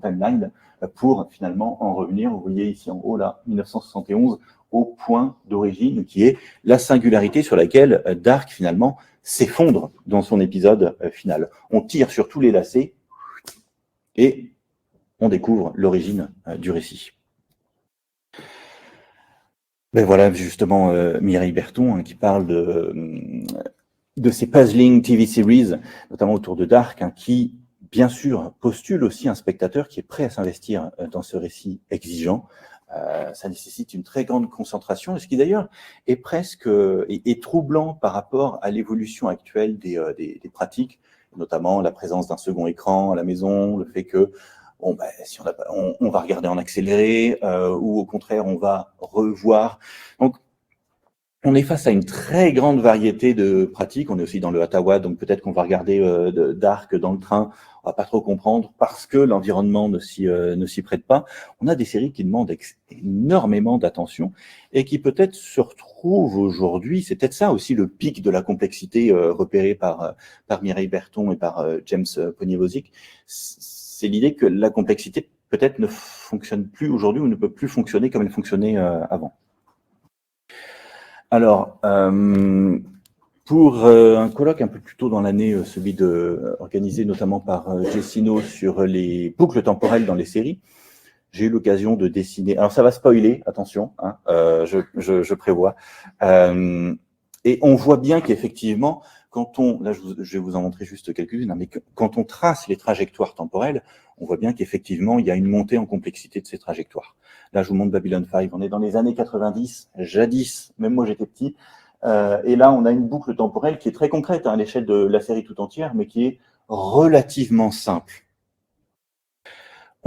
timelines pour finalement en revenir. Vous voyez ici en haut, là, 1971, au point d'origine qui est la singularité sur laquelle Dark finalement s'effondre dans son épisode final. On tire sur tous les lacets et on découvre l'origine du récit. Ben voilà justement Mireille Berton qui parle de ces puzzling TV series, notamment autour de Dark, qui bien sûr postule aussi un spectateur qui est prêt à s'investir dans ce récit exigeant. Ça nécessite une très grande concentration, ce qui d'ailleurs est presque est troublant par rapport à l'évolution actuelle des pratiques, notamment la présence d'un second écran à la maison, le fait que bon, ben, si on va regarder en accéléré ou au contraire on va revoir. Donc on est face à une très grande variété de pratiques. On est aussi dans le Ottawa, donc peut-être qu'on va regarder Dark dans le train. On va pas trop comprendre parce que l'environnement ne s'y prête pas. On a des séries qui demandent énormément d'attention et qui peut-être se retrouvent aujourd'hui. C'est peut-être ça aussi le pic de la complexité repéré par Mireille Berton et par James Poniewozik. C'est l'idée que la complexité peut-être ne fonctionne plus aujourd'hui ou ne peut plus fonctionner comme elle fonctionnait avant. Alors, pour un colloque un peu plus tôt dans l'année, celui organisé notamment par Jessino sur les boucles temporelles dans les séries, j'ai eu l'occasion de dessiner. Alors ça va spoiler, attention, hein, je prévois. Et on voit bien qu'effectivement, là je vais vous en montrer juste quelques-unes, hein, mais quand on trace les trajectoires temporelles, on voit bien qu'effectivement il y a une montée en complexité de ces trajectoires. Là je vous montre Babylon 5, on est dans les années 90, jadis, même moi j'étais petit, et là on a une boucle temporelle qui est très concrète hein, à l'échelle de la série tout entière, mais qui est relativement simple.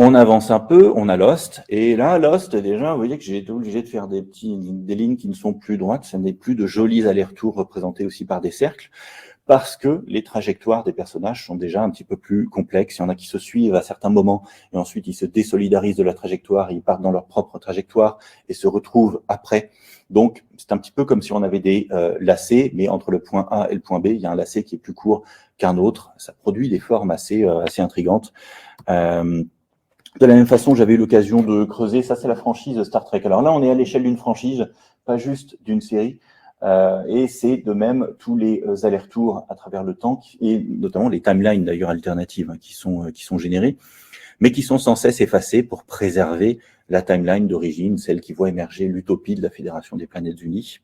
On avance un peu, on a Lost, et là, Lost, déjà, vous voyez que j'ai été obligé de faire des lignes qui ne sont plus droites, ce n'est plus de jolis allers-retours représentés aussi par des cercles, parce que les trajectoires des personnages sont déjà un petit peu plus complexes. Il y en a qui se suivent à certains moments, et ensuite ils se désolidarisent de la trajectoire, ils partent dans leur propre trajectoire, et se retrouvent après. Donc, c'est un petit peu comme si on avait des lacets, mais entre le point A et le point B, il y a un lacet qui est plus court qu'un autre. Ça produit des formes assez intrigantes. De la même façon, j'avais eu l'occasion de creuser, ça c'est la franchise Star Trek. Alors là, on est à l'échelle d'une franchise, pas juste d'une série, et c'est de même tous les allers-retours à travers le temps, et notamment les timelines d'ailleurs alternatives hein, qui sont générées, mais qui sont sans cesse effacées pour préserver la timeline d'origine, celle qui voit émerger l'utopie de la Fédération des Planètes Unies.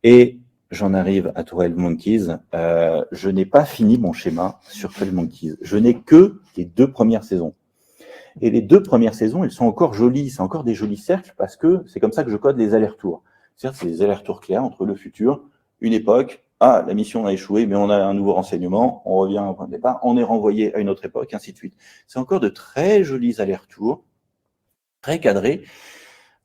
Et j'en arrive à 12 Monkeys. Je n'ai pas fini mon schéma sur 12 Monkeys. Je n'ai que les 2 premières saisons. Et les 2 premières saisons, elles sont encore jolies, c'est encore des jolis cercles parce que c'est comme ça que je code les allers-retours. Certes, c'est des allers-retours clairs entre le futur, une époque, la mission a échoué, mais on a un nouveau renseignement, on revient au point de départ, on est renvoyé à une autre époque, ainsi de suite. C'est encore de très jolis allers-retours, très cadrés.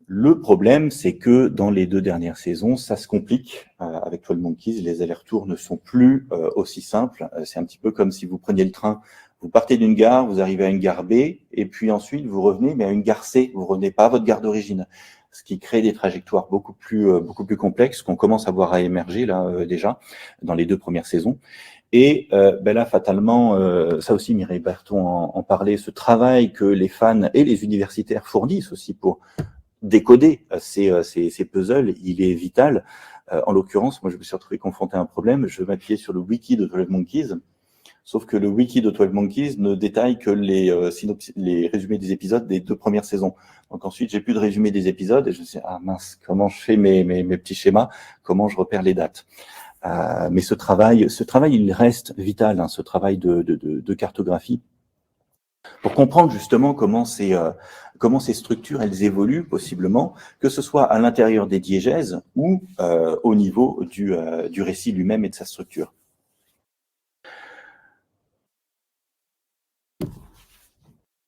Le problème, c'est que dans les 2 dernières saisons, ça se complique avec 12 Monkeys. Les allers-retours ne sont plus aussi simples. C'est un petit peu comme si vous preniez le train. Vous partez d'une gare, vous arrivez à une gare B, et puis ensuite vous revenez, mais à une gare C. Vous revenez pas à votre gare d'origine, ce qui crée des trajectoires beaucoup plus complexes qu'on commence à voir à émerger là déjà dans les 2 premières saisons. Et là, fatalement, ça aussi, Mireille Berton en parlait, ce travail que les fans et les universitaires fournissent aussi pour décoder ces puzzles, il est vital. En l'occurrence, moi, je me suis retrouvé confronté à un problème. Je m'appuyais sur le wiki de 12 Monkeys, sauf que le wiki de 12 Monkeys ne détaille que les résumés des épisodes des 2 premières saisons. Donc ensuite, j'ai plus de résumé des épisodes et je me suis dit, ah mince, comment je fais mes petits schémas, comment je repère les dates. Mais ce travail, il reste vital, hein, ce travail de cartographie, pour comprendre justement comment ces structures elles évoluent possiblement, que ce soit à l'intérieur des diégèses ou au niveau du récit lui-même et de sa structure.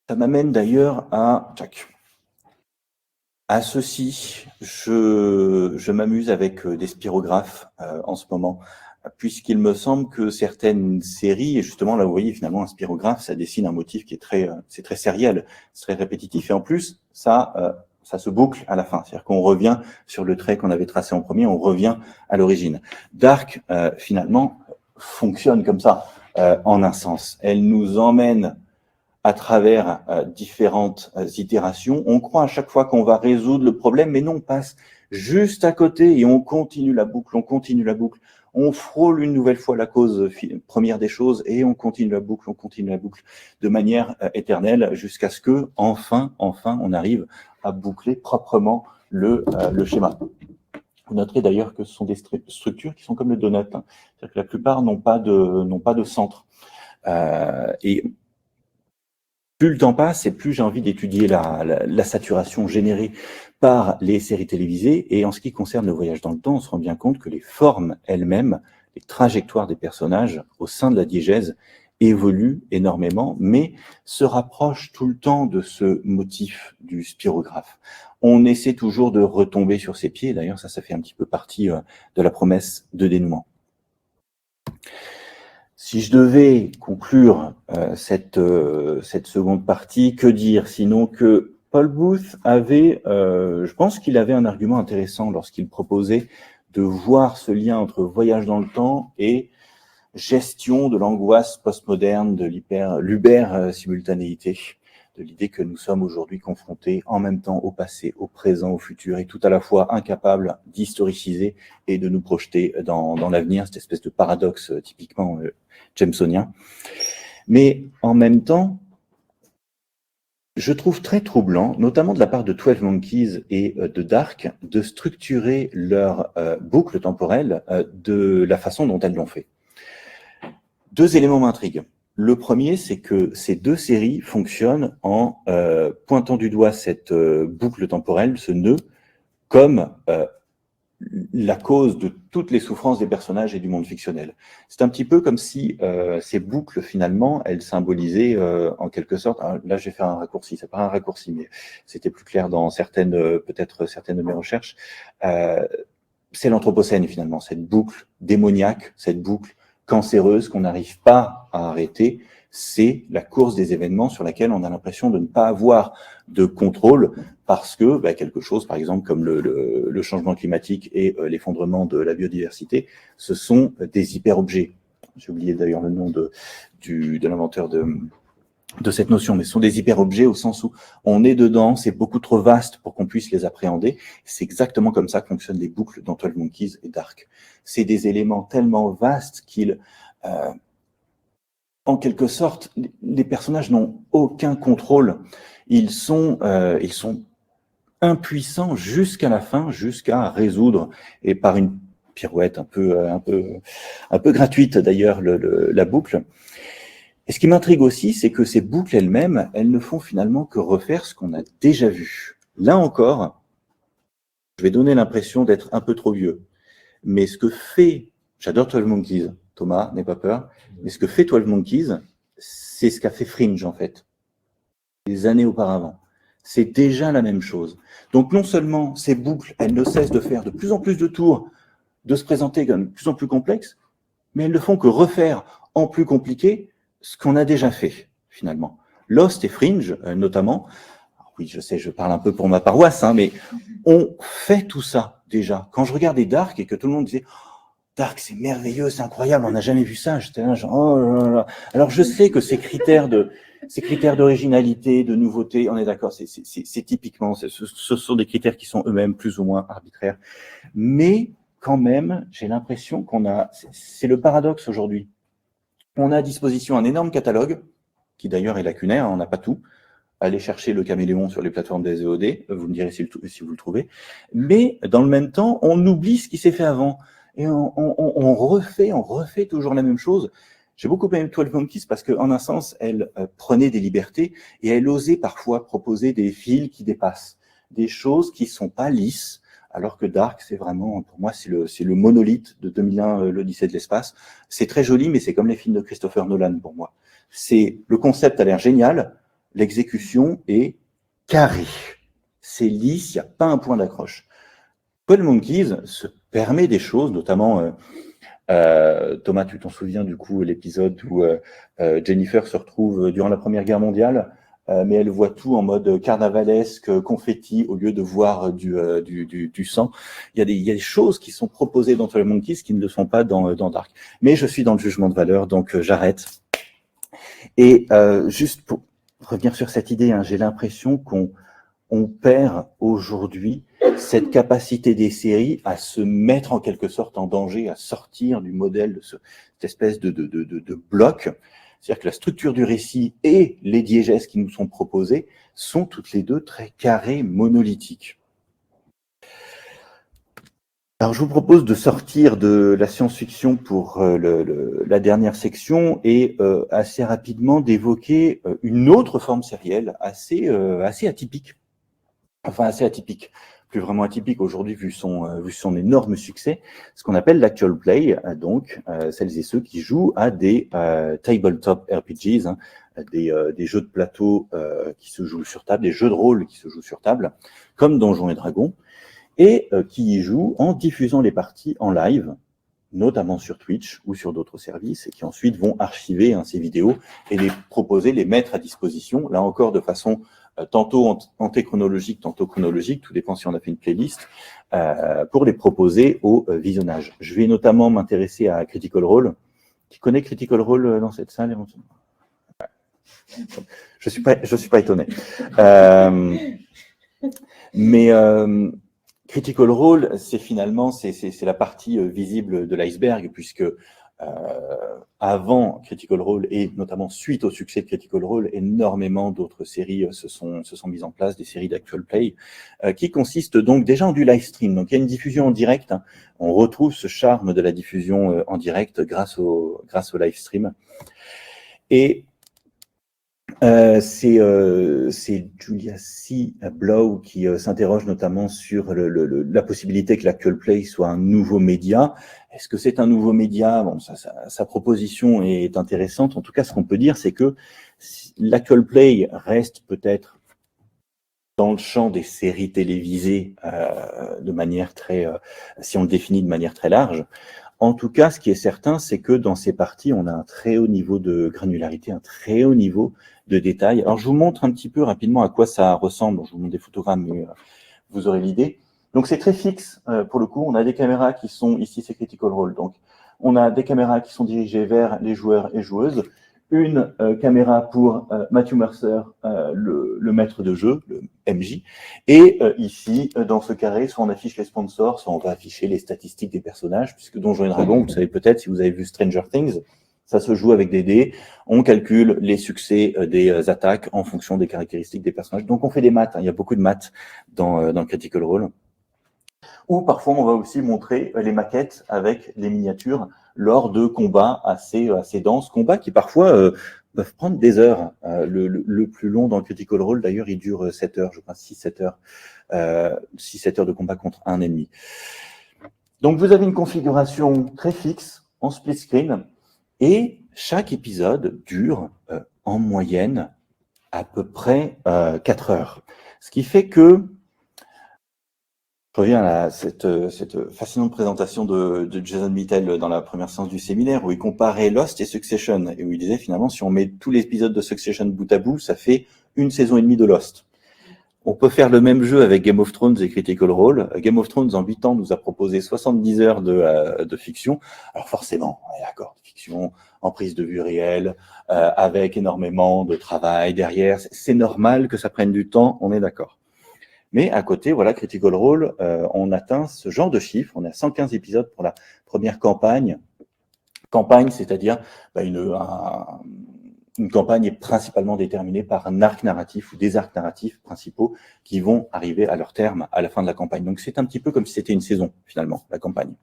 Ça m'amène d'ailleurs à À ceci, je m'amuse avec des spirographes en ce moment, puisqu'il me semble que certaines séries, et justement là vous voyez finalement un spirographe, ça dessine un motif qui est c'est très sériel, c'est très répétitif, et en plus ça se boucle à la fin, c'est-à-dire qu'on revient sur le trait qu'on avait tracé en premier, on revient à l'origine. Dark finalement fonctionne comme ça en un sens, elle nous emmène à travers différentes itérations. On croit à chaque fois qu'on va résoudre le problème, mais non, on passe juste à côté et on continue la boucle, on continue la boucle. On frôle une nouvelle fois la cause première des choses et on continue la boucle, on continue la boucle de manière éternelle jusqu'à ce que, enfin, on arrive à boucler proprement le schéma. Vous noterez d'ailleurs que ce sont des structures qui sont comme le donut, hein. C'est-à-dire que la plupart n'ont pas de centre. Et plus le temps passe et plus j'ai envie d'étudier la saturation générée par les séries télévisées. Et en ce qui concerne le voyage dans le temps, on se rend bien compte que les formes elles-mêmes, les trajectoires des personnages au sein de la diégèse évoluent énormément, mais se rapprochent tout le temps de ce motif du spirographe. On essaie toujours de retomber sur ses pieds. D'ailleurs, ça fait un petit peu partie de la promesse de dénouement. Si je devais conclure cette seconde partie, que dire sinon que Paul Booth avait, je pense qu'il avait un argument intéressant lorsqu'il proposait de voir ce lien entre voyage dans le temps et gestion de l'angoisse postmoderne de l'uber-simultanéité, de l'idée que nous sommes aujourd'hui confrontés en même temps au passé, au présent, au futur, et tout à la fois incapables d'historiciser et de nous projeter dans l'avenir, cette espèce de paradoxe typiquement jamesonien. Mais en même temps, je trouve très troublant, notamment de la part de 12 Monkeys et de Dark, de structurer leur boucle temporelle de la façon dont elles l'ont fait. Deux éléments m'intriguent. Le premier, c'est que ces deux séries fonctionnent en pointant du doigt cette boucle temporelle, ce nœud, comme la cause de toutes les souffrances des personnages et du monde fictionnel. C'est un petit peu comme si ces boucles, finalement, elles symbolisaient en quelque sorte, là j'ai fait un raccourci, c'est pas un raccourci, mais c'était plus clair dans peut-être certaines de mes recherches, c'est l'anthropocène finalement, cette boucle démoniaque, cette boucle cancéreuse qu'on n'arrive pas à arrêter, c'est la course des événements sur laquelle on a l'impression de ne pas avoir de contrôle parce que quelque chose, par exemple, comme le changement climatique et l'effondrement de la biodiversité, ce sont des hyper-objets. J'ai oublié d'ailleurs le nom de l'inventeur de cette notion, mais ce sont des hyper-objets au sens où on est dedans, c'est beaucoup trop vaste pour qu'on puisse les appréhender. C'est exactement comme ça que fonctionnent les boucles dans 12 Monkeys et Dark. C'est des éléments tellement vastes qu'ils, en quelque sorte, les personnages n'ont aucun contrôle. Ils sont impuissants jusqu'à la fin, jusqu'à résoudre, et par une pirouette un peu gratuite d'ailleurs, la boucle. Et ce qui m'intrigue aussi, c'est que ces boucles elles-mêmes, elles ne font finalement que refaire ce qu'on a déjà vu. Là encore, je vais donner l'impression d'être un peu trop vieux. Mais ce que fait, j'adore 12 Monkeys, Thomas, n'aie pas peur, mais ce que fait 12 Monkeys, c'est ce qu'a fait Fringe en fait, des années auparavant. C'est déjà la même chose. Donc non seulement ces boucles, elles ne cessent de faire de plus en plus de tours, de se présenter comme de plus en plus complexes, mais elles ne font que refaire en plus compliqué ce qu'on a déjà fait, finalement. Lost et Fringe, notamment, oui, je sais, je parle un peu pour ma paroisse, mais on fait tout ça, déjà. Quand je regardais Dark et que tout le monde disait « Dark, c'est merveilleux, c'est incroyable, on n'a jamais vu ça », j'étais là, genre « Oh là là ». Alors, je sais que ces critères d'originalité, de nouveauté, on est d'accord, c'est typiquement, ce sont des critères qui sont eux-mêmes plus ou moins arbitraires. Mais, quand même, j'ai l'impression c'est le paradoxe aujourd'hui. On a à disposition un énorme catalogue, qui d'ailleurs est lacunaire, on n'a pas tout. Allez chercher le caméléon sur les plateformes des SVOD, vous me direz si vous le trouvez. Mais dans le même temps, on oublie ce qui s'est fait avant. Et on refait toujours la même chose. J'ai beaucoup aimé 12 Monkeys parce qu'en un sens, elle prenait des libertés et elle osait parfois proposer des fils qui dépassent, des choses qui sont pas lisses, alors que Dark, c'est vraiment, pour moi, c'est le monolithe de 2001, l'Odyssée de l'espace. C'est très joli, mais c'est comme les films de Christopher Nolan pour moi. Le concept a l'air génial, l'exécution est carrée. c'est lisse, il n'y a pas un point d'accroche. 12 Monkeys se permet des choses, notamment, Thomas, tu t'en souviens du coup, l'épisode où Jennifer se retrouve durant la Première Guerre mondiale, mais elle voit tout en mode carnavalesque, confetti, au lieu de voir du sang. Il y a des choses qui sont proposées dans 12 Monkeys qui ne le sont pas dans Dark. Mais je suis dans le jugement de valeur, donc j'arrête. Et juste pour revenir sur cette idée, hein, j'ai l'impression qu'on perd aujourd'hui cette capacité des séries à se mettre en quelque sorte en danger, à sortir du modèle de cette espèce de bloc. C'est-à-dire que la structure du récit et les diégèses qui nous sont proposés sont toutes les deux très carrées, monolithiques. Alors, je vous propose de sortir de la science-fiction pour la dernière section et assez rapidement d'évoquer une autre forme sérielle assez atypique. Enfin, assez atypique, plus vraiment atypique aujourd'hui vu son énorme succès, ce qu'on appelle l'actual play, donc celles et ceux qui jouent à des tabletop RPGs, hein, des jeux de plateau qui se jouent sur table, des jeux de rôle qui se jouent sur table, comme Donjons et Dragons, et qui y jouent en diffusant les parties en live, notamment sur Twitch ou sur d'autres services, et qui ensuite vont archiver ces vidéos et les proposer, les mettre à disposition, là encore de façon tantôt antéchronologique, tantôt chronologique, tout dépend si on a fait une playlist, pour les proposer au visionnage. Je vais notamment m'intéresser à Critical Role. Qui connaît Critical Role dans cette salle éventuellement ? Je suis pas étonné. Mais Critical Role, c'est finalement la partie visible de l'iceberg, puisque avant Critical Role et notamment suite au succès de Critical Role, énormément d'autres séries se sont mises en place, des séries d'actual play, qui consistent donc déjà en du live stream. Donc il y a une diffusion en direct. Hein. On retrouve ce charme de la diffusion en direct grâce au live stream. Et c'est Julia C. Blow qui s'interroge notamment sur la possibilité que l'actual play soit un nouveau média. Est-ce que c'est un nouveau média ? Bon, sa proposition est intéressante. En tout cas, ce qu'on peut dire, c'est que l'actual play reste peut-être dans le champ des séries télévisées de manière très, si on le définit de manière très large. En tout cas, ce qui est certain, c'est que dans ces parties, on a un très haut niveau de granularité, un très haut niveau de détails. Alors, je vous montre un petit peu rapidement à quoi ça ressemble. Je vous montre des photogrammes, mais vous aurez l'idée. Donc, c'est très fixe pour le coup. On a des caméras qui sont, ici, c'est Critical Role. Donc, on a des caméras qui sont dirigées vers les joueurs et joueuses. Une caméra pour Matthew Mercer, le maître de jeu, le MJ. Et ici, dans ce carré, soit on affiche les sponsors, soit on va afficher les statistiques des personnages, puisque Donjons et Dragons, vous le savez peut-être, si vous avez vu Stranger Things, ça se joue avec des dés. On calcule les succès des attaques en fonction des caractéristiques des personnages. Donc on fait des maths, hein. Il y a beaucoup de maths dans Critical Role. Ou parfois, on va aussi montrer les maquettes avec les miniatures lors de combats assez denses, combats qui parfois peuvent prendre des heures. Le plus long dans le Critical Role, d'ailleurs, il dure 7 heures, je crois, 6-7 heures. 6-7 heures de combat contre un ennemi. Donc, vous avez une configuration très fixe, en split screen, et chaque épisode dure en moyenne à peu près 4 heures. Ce qui fait que je reviens à cette fascinante présentation de Jason Mitchell dans la première séance du séminaire où il comparait Lost et Succession et où il disait finalement si on met tous les épisodes de Succession bout à bout, ça fait 1 saison et demie de Lost. On peut faire le même jeu avec Game of Thrones et Critical Role. Game of Thrones en 8 ans nous a proposé 70 heures de fiction. Alors forcément, on est d'accord, fiction en prise de vue réelle, avec énormément de travail derrière. C'est normal que ça prenne du temps, on est d'accord. Mais à côté, voilà, Critical Role, on atteint ce genre de chiffre. On a 115 épisodes pour la première campagne. Campagne, c'est-à-dire une campagne est principalement déterminée par un arc narratif ou des arcs narratifs principaux qui vont arriver à leur terme à la fin de la campagne. Donc c'est un petit peu comme si c'était une saison finalement, la campagne.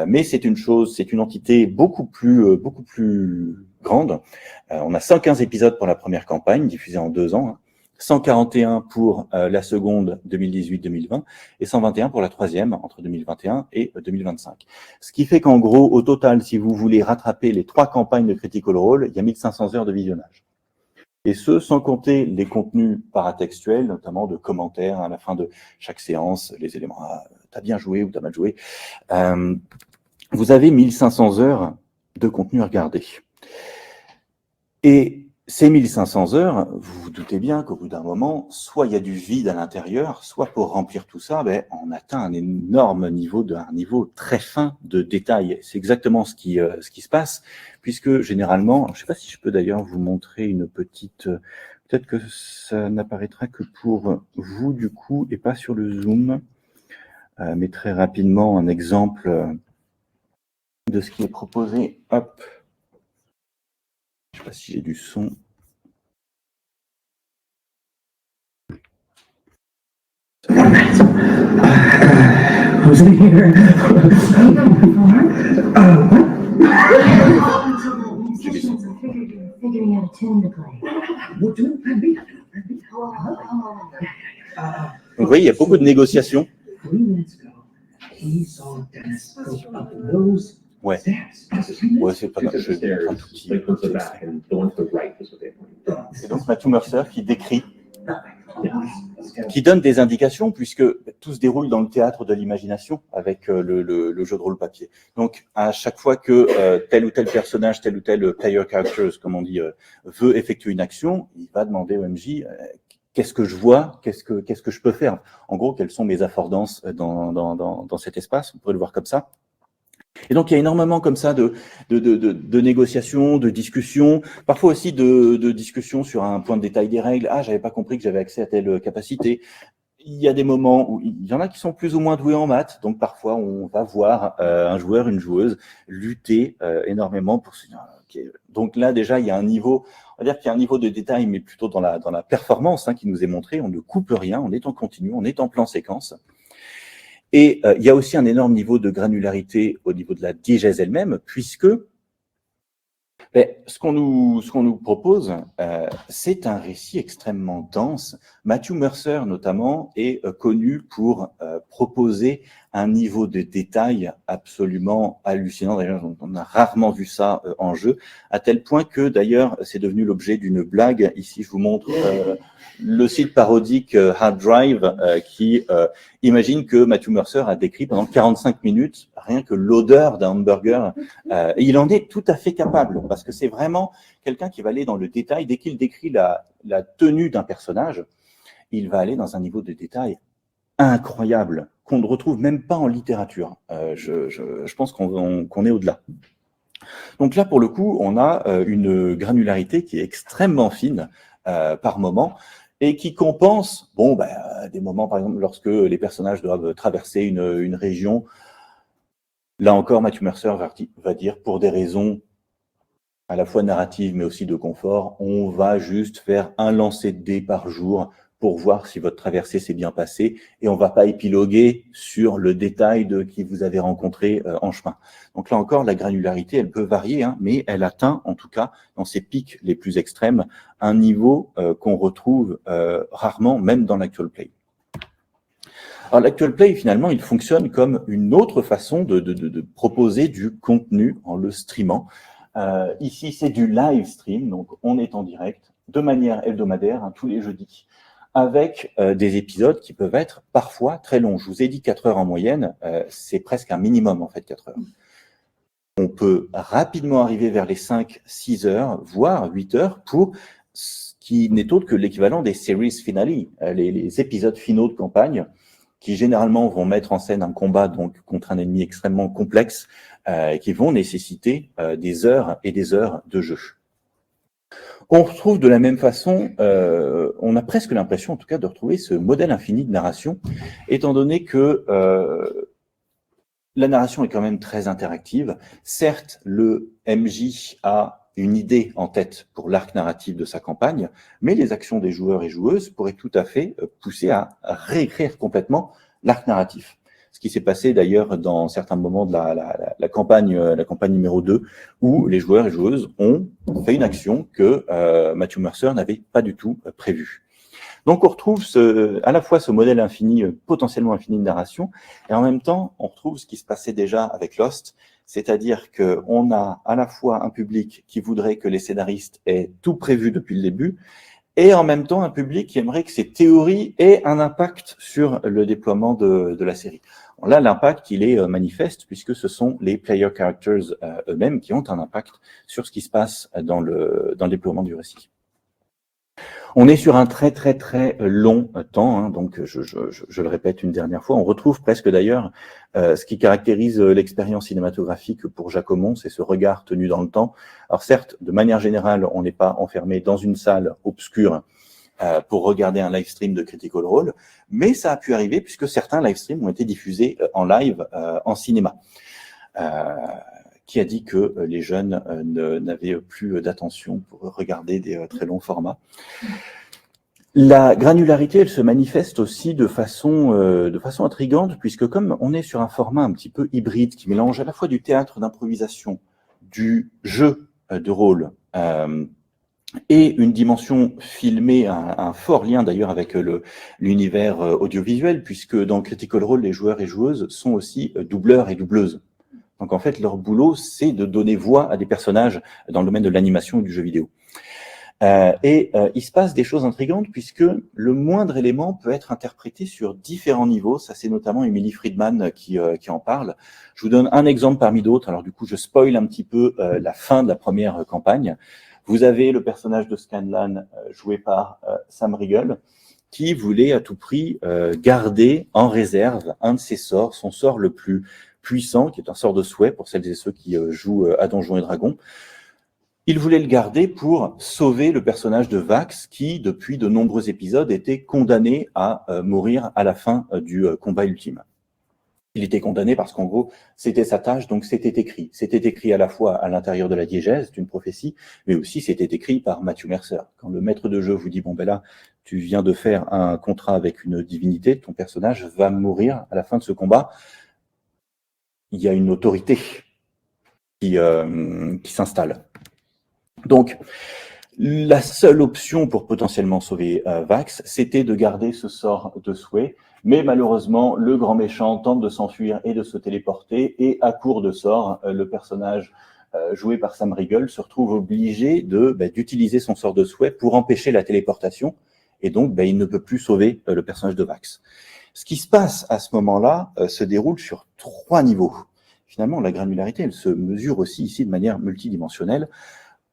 Mais c'est une entité beaucoup plus grande. On a 115 épisodes pour la première campagne, diffusée en 2 ans. 141 pour la seconde 2018-2020 et 121 pour la troisième entre 2021 et 2025. Ce qui fait qu'en gros, au total, si vous voulez rattraper les 3 campagnes de Critical Role, il y a 1500 heures de visionnage. Et ce, sans compter les contenus paratextuels, notamment de commentaires à la fin de chaque séance, les éléments « Ah, t'as bien joué » ou « t'as mal joué ». Vous avez 1500 heures de contenu à regarder. Et ces 1500 heures, vous vous doutez bien qu'au bout d'un moment, soit il y a du vide à l'intérieur, soit pour remplir tout ça, on atteint un énorme niveau, un niveau très fin de détail. C'est exactement ce qui se passe, puisque généralement, je ne sais pas si je peux d'ailleurs vous montrer une petite... Peut-être que ça n'apparaîtra que pour vous, du coup, et pas sur le Zoom. Mais très rapidement, un exemple de ce qui est proposé. Hop. Je ne sais pas si j'ai du son. Donc, vous voyez, il y a beaucoup de négociations. Ouais, c'est pas grave. Je vais un tout petit extrait. C'est donc Matthew Mercer qui décrit, qui donne des indications, puisque tout se déroule dans le théâtre de l'imagination avec le jeu de rôle papier. Donc, à chaque fois que tel ou tel personnage, tel ou tel player characters, comme on dit, veut effectuer une action, il va demander au MJ qu'est-ce que je vois, qu'est-ce que je peux faire. En gros, quelles sont mes affordances dans cet espace, on pourrait le voir comme ça. Et donc, il y a énormément comme ça de négociations, de discussions, parfois aussi de discussions sur un point de détail des règles. Ah, j'avais pas compris que j'avais accès à telle capacité. Il y a des moments où il y en a qui sont plus ou moins doués en maths, donc parfois on va voir un joueur, une joueuse lutter énormément pour se dire, okay. Donc là déjà il y a un niveau, on va dire qu'il y a un niveau de détail, mais plutôt dans la performance qui nous est montré. On ne coupe rien, on est en continu, on est en plan séquence. Et il y a aussi un énorme niveau de granularité au niveau de la diégèse elle-même, puisque ce qu'on nous propose, c'est un récit extrêmement dense. Matthew Mercer, notamment, est connu pour proposer un niveau de détail absolument hallucinant. D'ailleurs, on a rarement vu ça en jeu, à tel point que, d'ailleurs, c'est devenu l'objet d'une blague. Ici, je vous montre le site parodique Hard Drive qui imagine que Matthew Mercer a décrit pendant 45 minutes rien que l'odeur d'un hamburger. Et il en est tout à fait capable, parce que c'est vraiment quelqu'un qui va aller dans le détail. Dès qu'il décrit la tenue d'un personnage, il va aller dans un niveau de détail incroyable, qu'on ne retrouve même pas en littérature. Je pense qu'on est au-delà. Donc là, pour le coup, on a une granularité qui est extrêmement fine par moment, et qui compense des moments, par exemple, lorsque les personnages doivent traverser une région. Là encore, Matthew Mercer va dire, pour des raisons à la fois narratives, mais aussi de confort, on va juste faire un lancer de dés par jour pour voir si votre traversée s'est bien passée, et on ne va pas épiloguer sur le détail de qui vous avez rencontré en chemin. Donc là encore, la granularité, elle peut varier, mais elle atteint, en tout cas, dans ses pics les plus extrêmes, un niveau qu'on retrouve rarement, même dans l'actual play. Alors, l'actual play, finalement, il fonctionne comme une autre façon de proposer du contenu en le streamant. Ici, c'est du live stream, donc on est en direct de manière hebdomadaire, tous les jeudis, avec des épisodes qui peuvent être parfois très longs. Je vous ai dit 4 heures en moyenne, c'est presque un minimum, en fait, 4 heures. On peut rapidement arriver vers les 5-6 heures, voire 8 heures, pour ce qui n'est autre que l'équivalent des series finale, les épisodes finaux de campagne, qui généralement vont mettre en scène un combat donc contre un ennemi extrêmement complexe, qui vont nécessiter des heures et des heures de jeu. On retrouve de la même façon, on a presque l'impression en tout cas de retrouver ce modèle infini de narration, étant donné que la narration est quand même très interactive. Certes, le MJ a une idée en tête pour l'arc narratif de sa campagne, mais les actions des joueurs et joueuses pourraient tout à fait pousser à réécrire complètement l'arc narratif. Ce qui s'est passé d'ailleurs dans certains moments de la campagne numéro 2, où les joueurs et joueuses ont fait une action que Matthew Mercer n'avait pas du tout prévue. Donc on retrouve à la fois ce modèle infini, potentiellement infini de narration, et en même temps on retrouve ce qui se passait déjà avec Lost, C'est-à-dire qu'on a à la fois un public qui voudrait que les scénaristes aient tout prévu depuis le début, et en même temps un public qui aimerait que ces théories aient un impact sur le déploiement de la série. Là, l'impact, il est manifeste, puisque ce sont les player characters eux-mêmes qui ont un impact sur ce qui se passe dans le déploiement du récit. On est sur un très très très long temps, hein, donc je le répète une dernière fois, on retrouve presque d'ailleurs ce qui caractérise l'expérience cinématographique pour Jacquemont, c'est ce regard tenu dans le temps. Alors certes, de manière générale, on n'est pas enfermé dans une salle obscure pour regarder un live stream de Critical Role, mais ça a pu arriver puisque certains live streams ont été diffusés en live en cinéma. Qui a dit que les jeunes n'avaient plus d'attention pour regarder des très longs formats. La granularité, elle se manifeste aussi de façon intrigante, puisque comme on est sur un format un petit peu hybride, qui mélange à la fois du théâtre d'improvisation, du jeu de rôle, et une dimension filmée, un fort lien d'ailleurs avec l'univers audiovisuel, puisque dans Critical Role, les joueurs et joueuses sont aussi doubleurs et doubleuses. Donc en fait, leur boulot, c'est de donner voix à des personnages dans le domaine de l'animation ou du jeu vidéo. Il se passe des choses intrigantes puisque le moindre élément peut être interprété sur différents niveaux. Ça, c'est notamment Emily Friedman qui en parle. Je vous donne un exemple parmi d'autres. Alors du coup, je spoil un petit peu la fin de la première campagne. Vous avez le personnage de Scanlan joué par Sam Riegel qui voulait à tout prix garder en réserve un de ses sorts, son sort le plus puissant, qui est un sort de souhait pour celles et ceux qui jouent à Donjons et Dragons. Il voulait le garder pour sauver le personnage de Vax, qui, depuis de nombreux épisodes, était condamné à mourir à la fin du combat ultime. Il était condamné parce qu'en gros, c'était sa tâche, donc c'était écrit. C'était écrit à la fois à l'intérieur de la diégèse, d'une prophétie, mais aussi c'était écrit par Matthew Mercer. Quand le maître de jeu vous dit, bon ben là, tu viens de faire un contrat avec une divinité, ton personnage va mourir à la fin de ce combat, il y a une autorité qui s'installe. Donc, la seule option pour potentiellement sauver Vax, c'était de garder ce sort de souhait, mais malheureusement, le grand méchant tente de s'enfuir et de se téléporter, et à court de sort, le personnage joué par Sam Riegel se retrouve obligé d'utiliser son sort de souhait pour empêcher la téléportation, et donc il ne peut plus sauver le personnage de Vax. Ce qui se passe à ce moment-là se déroule sur 3 niveaux. Finalement, la granularité, elle se mesure aussi ici de manière multidimensionnelle.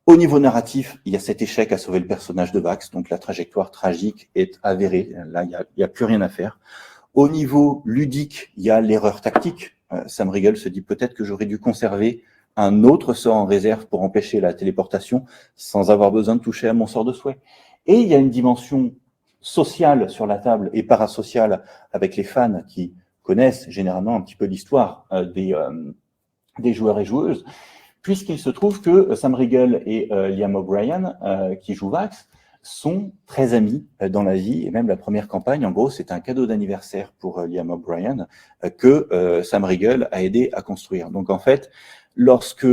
Au niveau narratif, il y a cet échec à sauver le personnage de Vax, donc la trajectoire tragique est avérée. Là, il y a plus rien à faire. Au niveau ludique, il y a l'erreur tactique. Sam Riegel se dit peut-être que j'aurais dû conserver un autre sort en réserve pour empêcher la téléportation sans avoir besoin de toucher à mon sort de souhait. Et il y a une dimension sociale sur la table et parasociale avec les fans qui connaissent généralement un petit peu l'histoire des joueurs et joueuses, puisqu'il se trouve que Sam Riegel et Liam O'Brien, qui jouent Vax, sont très amis dans la vie, et même la première campagne, en gros, c'est un cadeau d'anniversaire pour Liam O'Brien que Sam Riegel a aidé à construire. Donc en fait, lorsque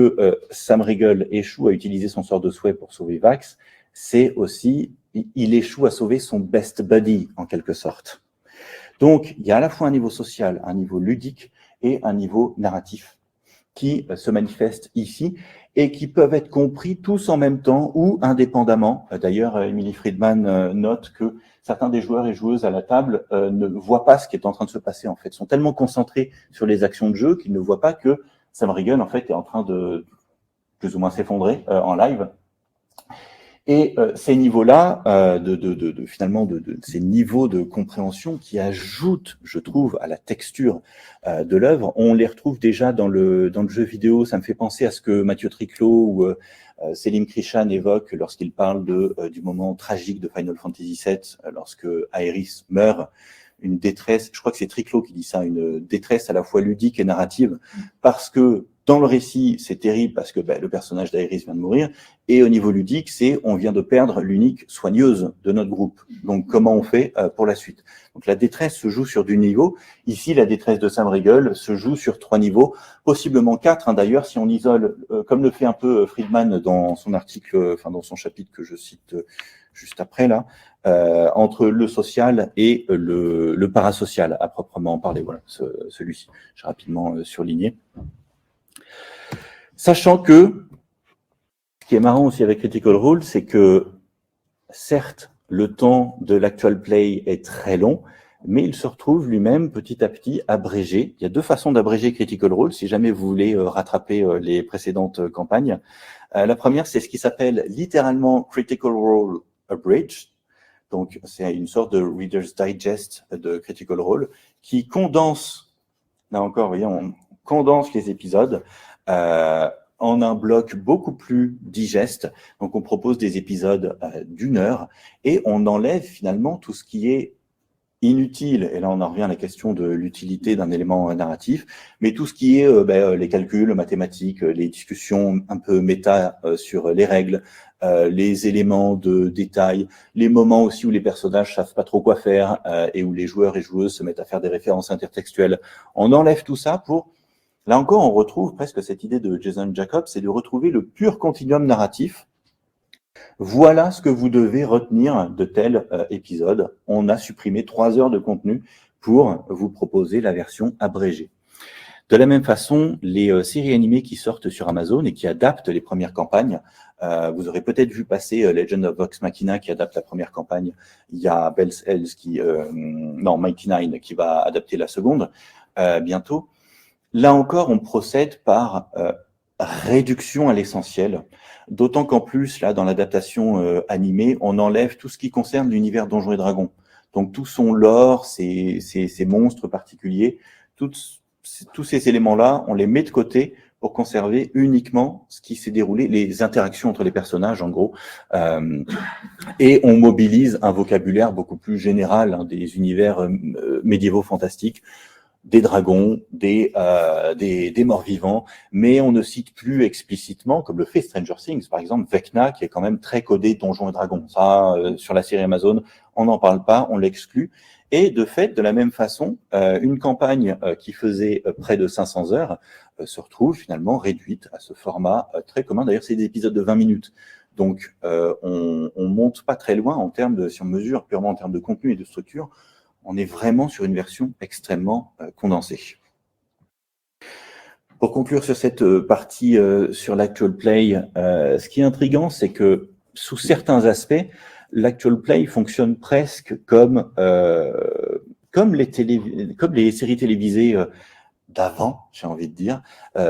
Sam Riegel échoue à utiliser son sort de souhait pour sauver Vax, c'est aussi, il échoue à sauver son best buddy, en quelque sorte. Donc, il y a à la fois un niveau social, un niveau ludique et un niveau narratif qui se manifestent ici et qui peuvent être compris tous en même temps ou indépendamment. D'ailleurs, Emily Friedman note que certains des joueurs et joueuses à la table ne voient pas ce qui est en train de se passer, en fait. Ils sont tellement concentrés sur les actions de jeu qu'ils ne voient pas que Sam Riegel, en fait, est en train de plus ou moins s'effondrer en live. Et ces niveaux-là, finalement, ces niveaux de compréhension qui ajoutent, je trouve, à la texture de l'œuvre, on les retrouve déjà dans le jeu vidéo. Ça me fait penser à ce que Mathieu Triclot ou Selim Krishan évoquent lorsqu'il parle du moment tragique de Final Fantasy VII, lorsque Aerys meurt. Une détresse, je crois que c'est Triclot qui dit ça, une détresse à la fois ludique et narrative, parce que dans le récit, c'est terrible parce que le personnage d'Aerys vient de mourir, et au niveau ludique, on vient de perdre l'unique soigneuse de notre groupe. Donc, comment on fait pour la suite? Donc, la détresse se joue sur du niveau. Ici, la détresse de Sam Riegel se joue sur 3 niveaux, possiblement 4, d'ailleurs, si on isole, comme le fait un peu Friedman dans son article, dans son chapitre que je cite juste après, là, entre le social et le parasocial, à proprement parler. Voilà, celui-ci, j'ai rapidement surligné. Sachant que, ce qui est marrant aussi avec Critical Role, c'est que, certes, le temps de l'actual play est très long, mais il se retrouve lui-même petit à petit abrégé. Il y a deux façons d'abréger Critical Role, si jamais vous voulez rattraper les précédentes campagnes. La première, c'est ce qui s'appelle littéralement Critical Role Abridged. Donc, c'est une sorte de Reader's Digest de Critical Role qui condense, là encore, vous voyez, on condense les épisodes en un bloc beaucoup plus digeste. Donc, on propose des épisodes d'1 heure et on enlève finalement tout ce qui est inutile, et là on en revient à la question de l'utilité d'un élément narratif, mais tout ce qui est les calculs mathématiques, les discussions un peu méta sur les règles, les éléments de détail, les moments aussi où les personnages savent pas trop quoi faire et où les joueurs et joueuses se mettent à faire des références intertextuelles. On enlève tout ça pour... Là encore, on retrouve presque cette idée de Jason Jacobs, c'est de retrouver le pur continuum narratif. Voilà ce que vous devez retenir de tel épisode. On a supprimé 3 heures de contenu pour vous proposer la version abrégée. De la même façon, les séries animées qui sortent sur Amazon et qui adaptent les premières campagnes, vous aurez peut-être vu passer Legend of Vox Machina qui adapte la première campagne. Il y a Bell's Hells Mighty Nine qui va adapter la seconde bientôt. Là encore, on procède par réduction à l'essentiel, d'autant qu'en plus, là, dans l'adaptation animée, on enlève tout ce qui concerne l'univers Donjons et Dragons. Donc, tout son lore, ces monstres particuliers, tous ces éléments-là, on les met de côté pour conserver uniquement ce qui s'est déroulé, les interactions entre les personnages, en gros. Et on mobilise un vocabulaire beaucoup plus général des univers médiévaux fantastiques, des dragons, des morts-vivants, mais on ne cite plus explicitement, comme le fait Stranger Things, par exemple, Vecna, qui est quand même très codé Donjons et Dragons. Ça, sur la série Amazon, on n'en parle pas, on l'exclut. Et de fait, de la même façon, une campagne qui faisait près de 500 heures se retrouve finalement réduite à ce format très commun. D'ailleurs, c'est des épisodes de 20 minutes. Donc, on monte pas très loin en termes de, si on mesure purement en termes de contenu et de structure, on est vraiment sur une version extrêmement condensée. Pour conclure sur cette partie sur l'actual play, ce qui est intriguant, c'est que sous certains aspects, l'actual play fonctionne presque comme les séries télévisées d'avant, j'ai envie de dire.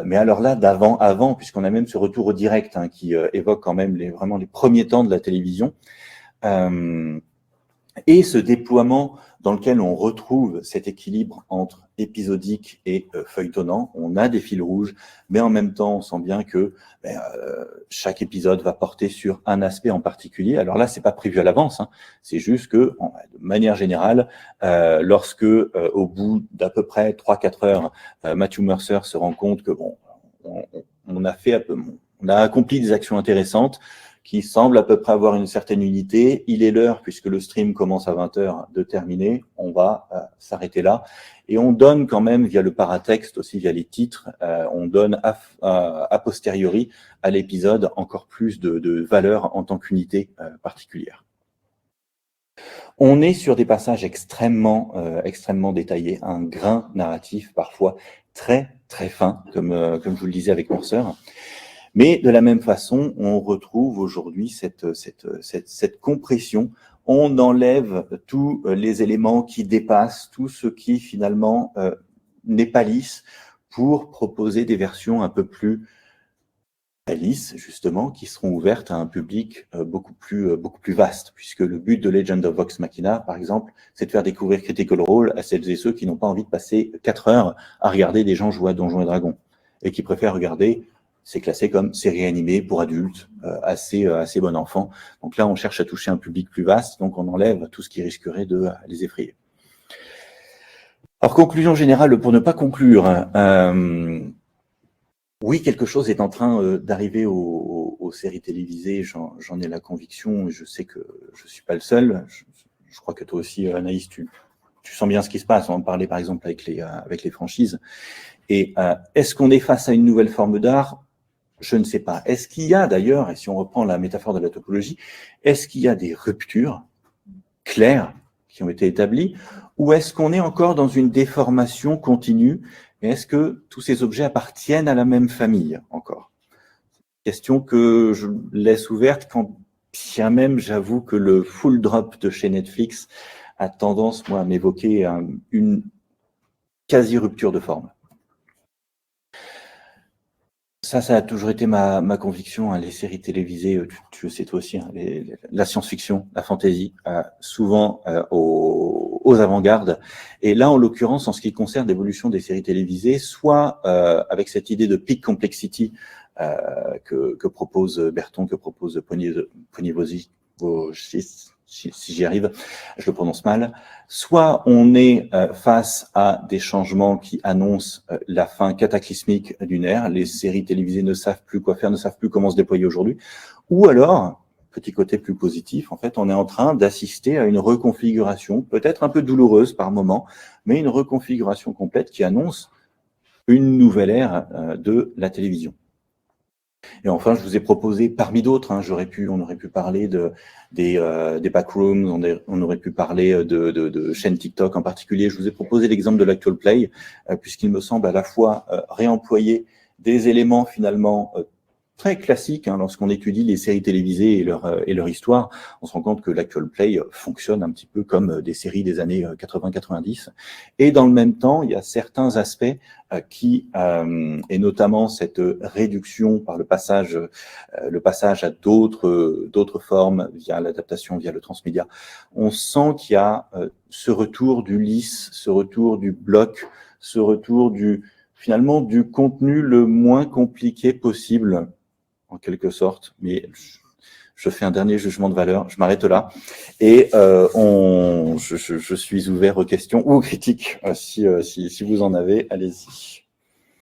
Mais alors là, avant, puisqu'on a même ce retour au direct qui évoque quand même vraiment les premiers temps de la télévision. Et ce déploiement dans lequel on retrouve cet équilibre entre épisodique et feuilletonnant, on a des fils rouges, mais en même temps, on sent bien que chaque épisode va porter sur un aspect en particulier. Alors là, c'est pas prévu à l'avance, c'est juste que, de manière générale, lorsque au bout d'à peu près 3-4 heures, Matthew Mercer se rend compte que on a accompli des actions intéressantes, qui semble à peu près avoir une certaine unité. Il est l'heure, puisque le stream commence à 20h, de terminer. On va s'arrêter là. Et on donne quand même, via le paratexte, aussi via les titres, on donne a posteriori à l'épisode encore plus de valeur en tant qu'unité particulière. On est sur des passages extrêmement détaillés, un grain narratif parfois très, très fin, comme je vous le disais avec Mercer. Mais de la même façon, on retrouve aujourd'hui cette compression. On enlève tous les éléments qui dépassent, tout ce qui finalement n'est pas lisse, pour proposer des versions un peu plus lisses, justement, qui seront ouvertes à un public beaucoup plus vaste, puisque le but de Legend of Vox Machina, par exemple, c'est de faire découvrir Critical Role à celles et ceux qui n'ont pas envie de passer 4 heures à regarder des gens jouer à Donjons et Dragons, et qui préfèrent regarder. C'est classé comme série animée pour adultes, assez bon enfant. Donc là, on cherche à toucher un public plus vaste, donc on enlève tout ce qui risquerait de les effrayer. Alors, conclusion générale, pour ne pas conclure, oui, quelque chose est en train d'arriver aux séries télévisées, j'en ai la conviction, et je sais que je suis pas le seul. Je crois que toi aussi, Anaïs, tu sens bien ce qui se passe. On en parlait par exemple avec les franchises. Et est-ce qu'on est face à une nouvelle forme d'art ? Je ne sais pas. Est-ce qu'il y a d'ailleurs, et si on reprend la métaphore de la topologie, est-ce qu'il y a des ruptures claires qui ont été établies, ou est-ce qu'on est encore dans une déformation continue Mais est-ce que tous ces objets appartiennent à la même famille encore? Question que je laisse ouverte quand bien même j'avoue que le full drop de chez Netflix a tendance, moi, à m'évoquer une quasi-rupture de forme. Ça a toujours été ma conviction, hein, les séries télévisées, tu le sais toi aussi, hein, la science-fiction, la fantasy, souvent aux avant-gardes. Et là, en l'occurrence, en ce qui concerne l'évolution des séries télévisées, soit avec cette idée de peak complexity que propose Berton, que propose Ponivosi, si j'y arrive, je le prononce mal, soit on est face à des changements qui annoncent la fin cataclysmique d'une ère, les séries télévisées ne savent plus quoi faire, ne savent plus comment se déployer aujourd'hui, ou alors, petit côté plus positif, en fait, on est en train d'assister à une reconfiguration, peut-être un peu douloureuse par moment, mais une reconfiguration complète qui annonce une nouvelle ère de la télévision. Et enfin, je vous ai proposé, parmi d'autres, hein, on aurait pu parler des backrooms, on aurait pu parler de chaînes TikTok en particulier. Je vous ai proposé l'exemple de l'Actual Play, puisqu'il me semble à la fois réemployer des éléments finalement très classiques, hein, lorsqu'on étudie les séries télévisées et leur histoire, on se rend compte que l'Actual Play fonctionne un petit peu comme des séries des années 80-90. Et dans le même temps, il y a certains aspects et notamment cette réduction par le passage à d'autres formes via l'adaptation, via le transmédia. On sent qu'il y a ce retour du lisse, ce retour du bloc, ce retour finalement du contenu le moins compliqué possible, en quelque sorte, mais je fais un dernier jugement de valeur, je m'arrête là, et je suis ouvert aux questions ou aux critiques, si vous en avez, allez-y.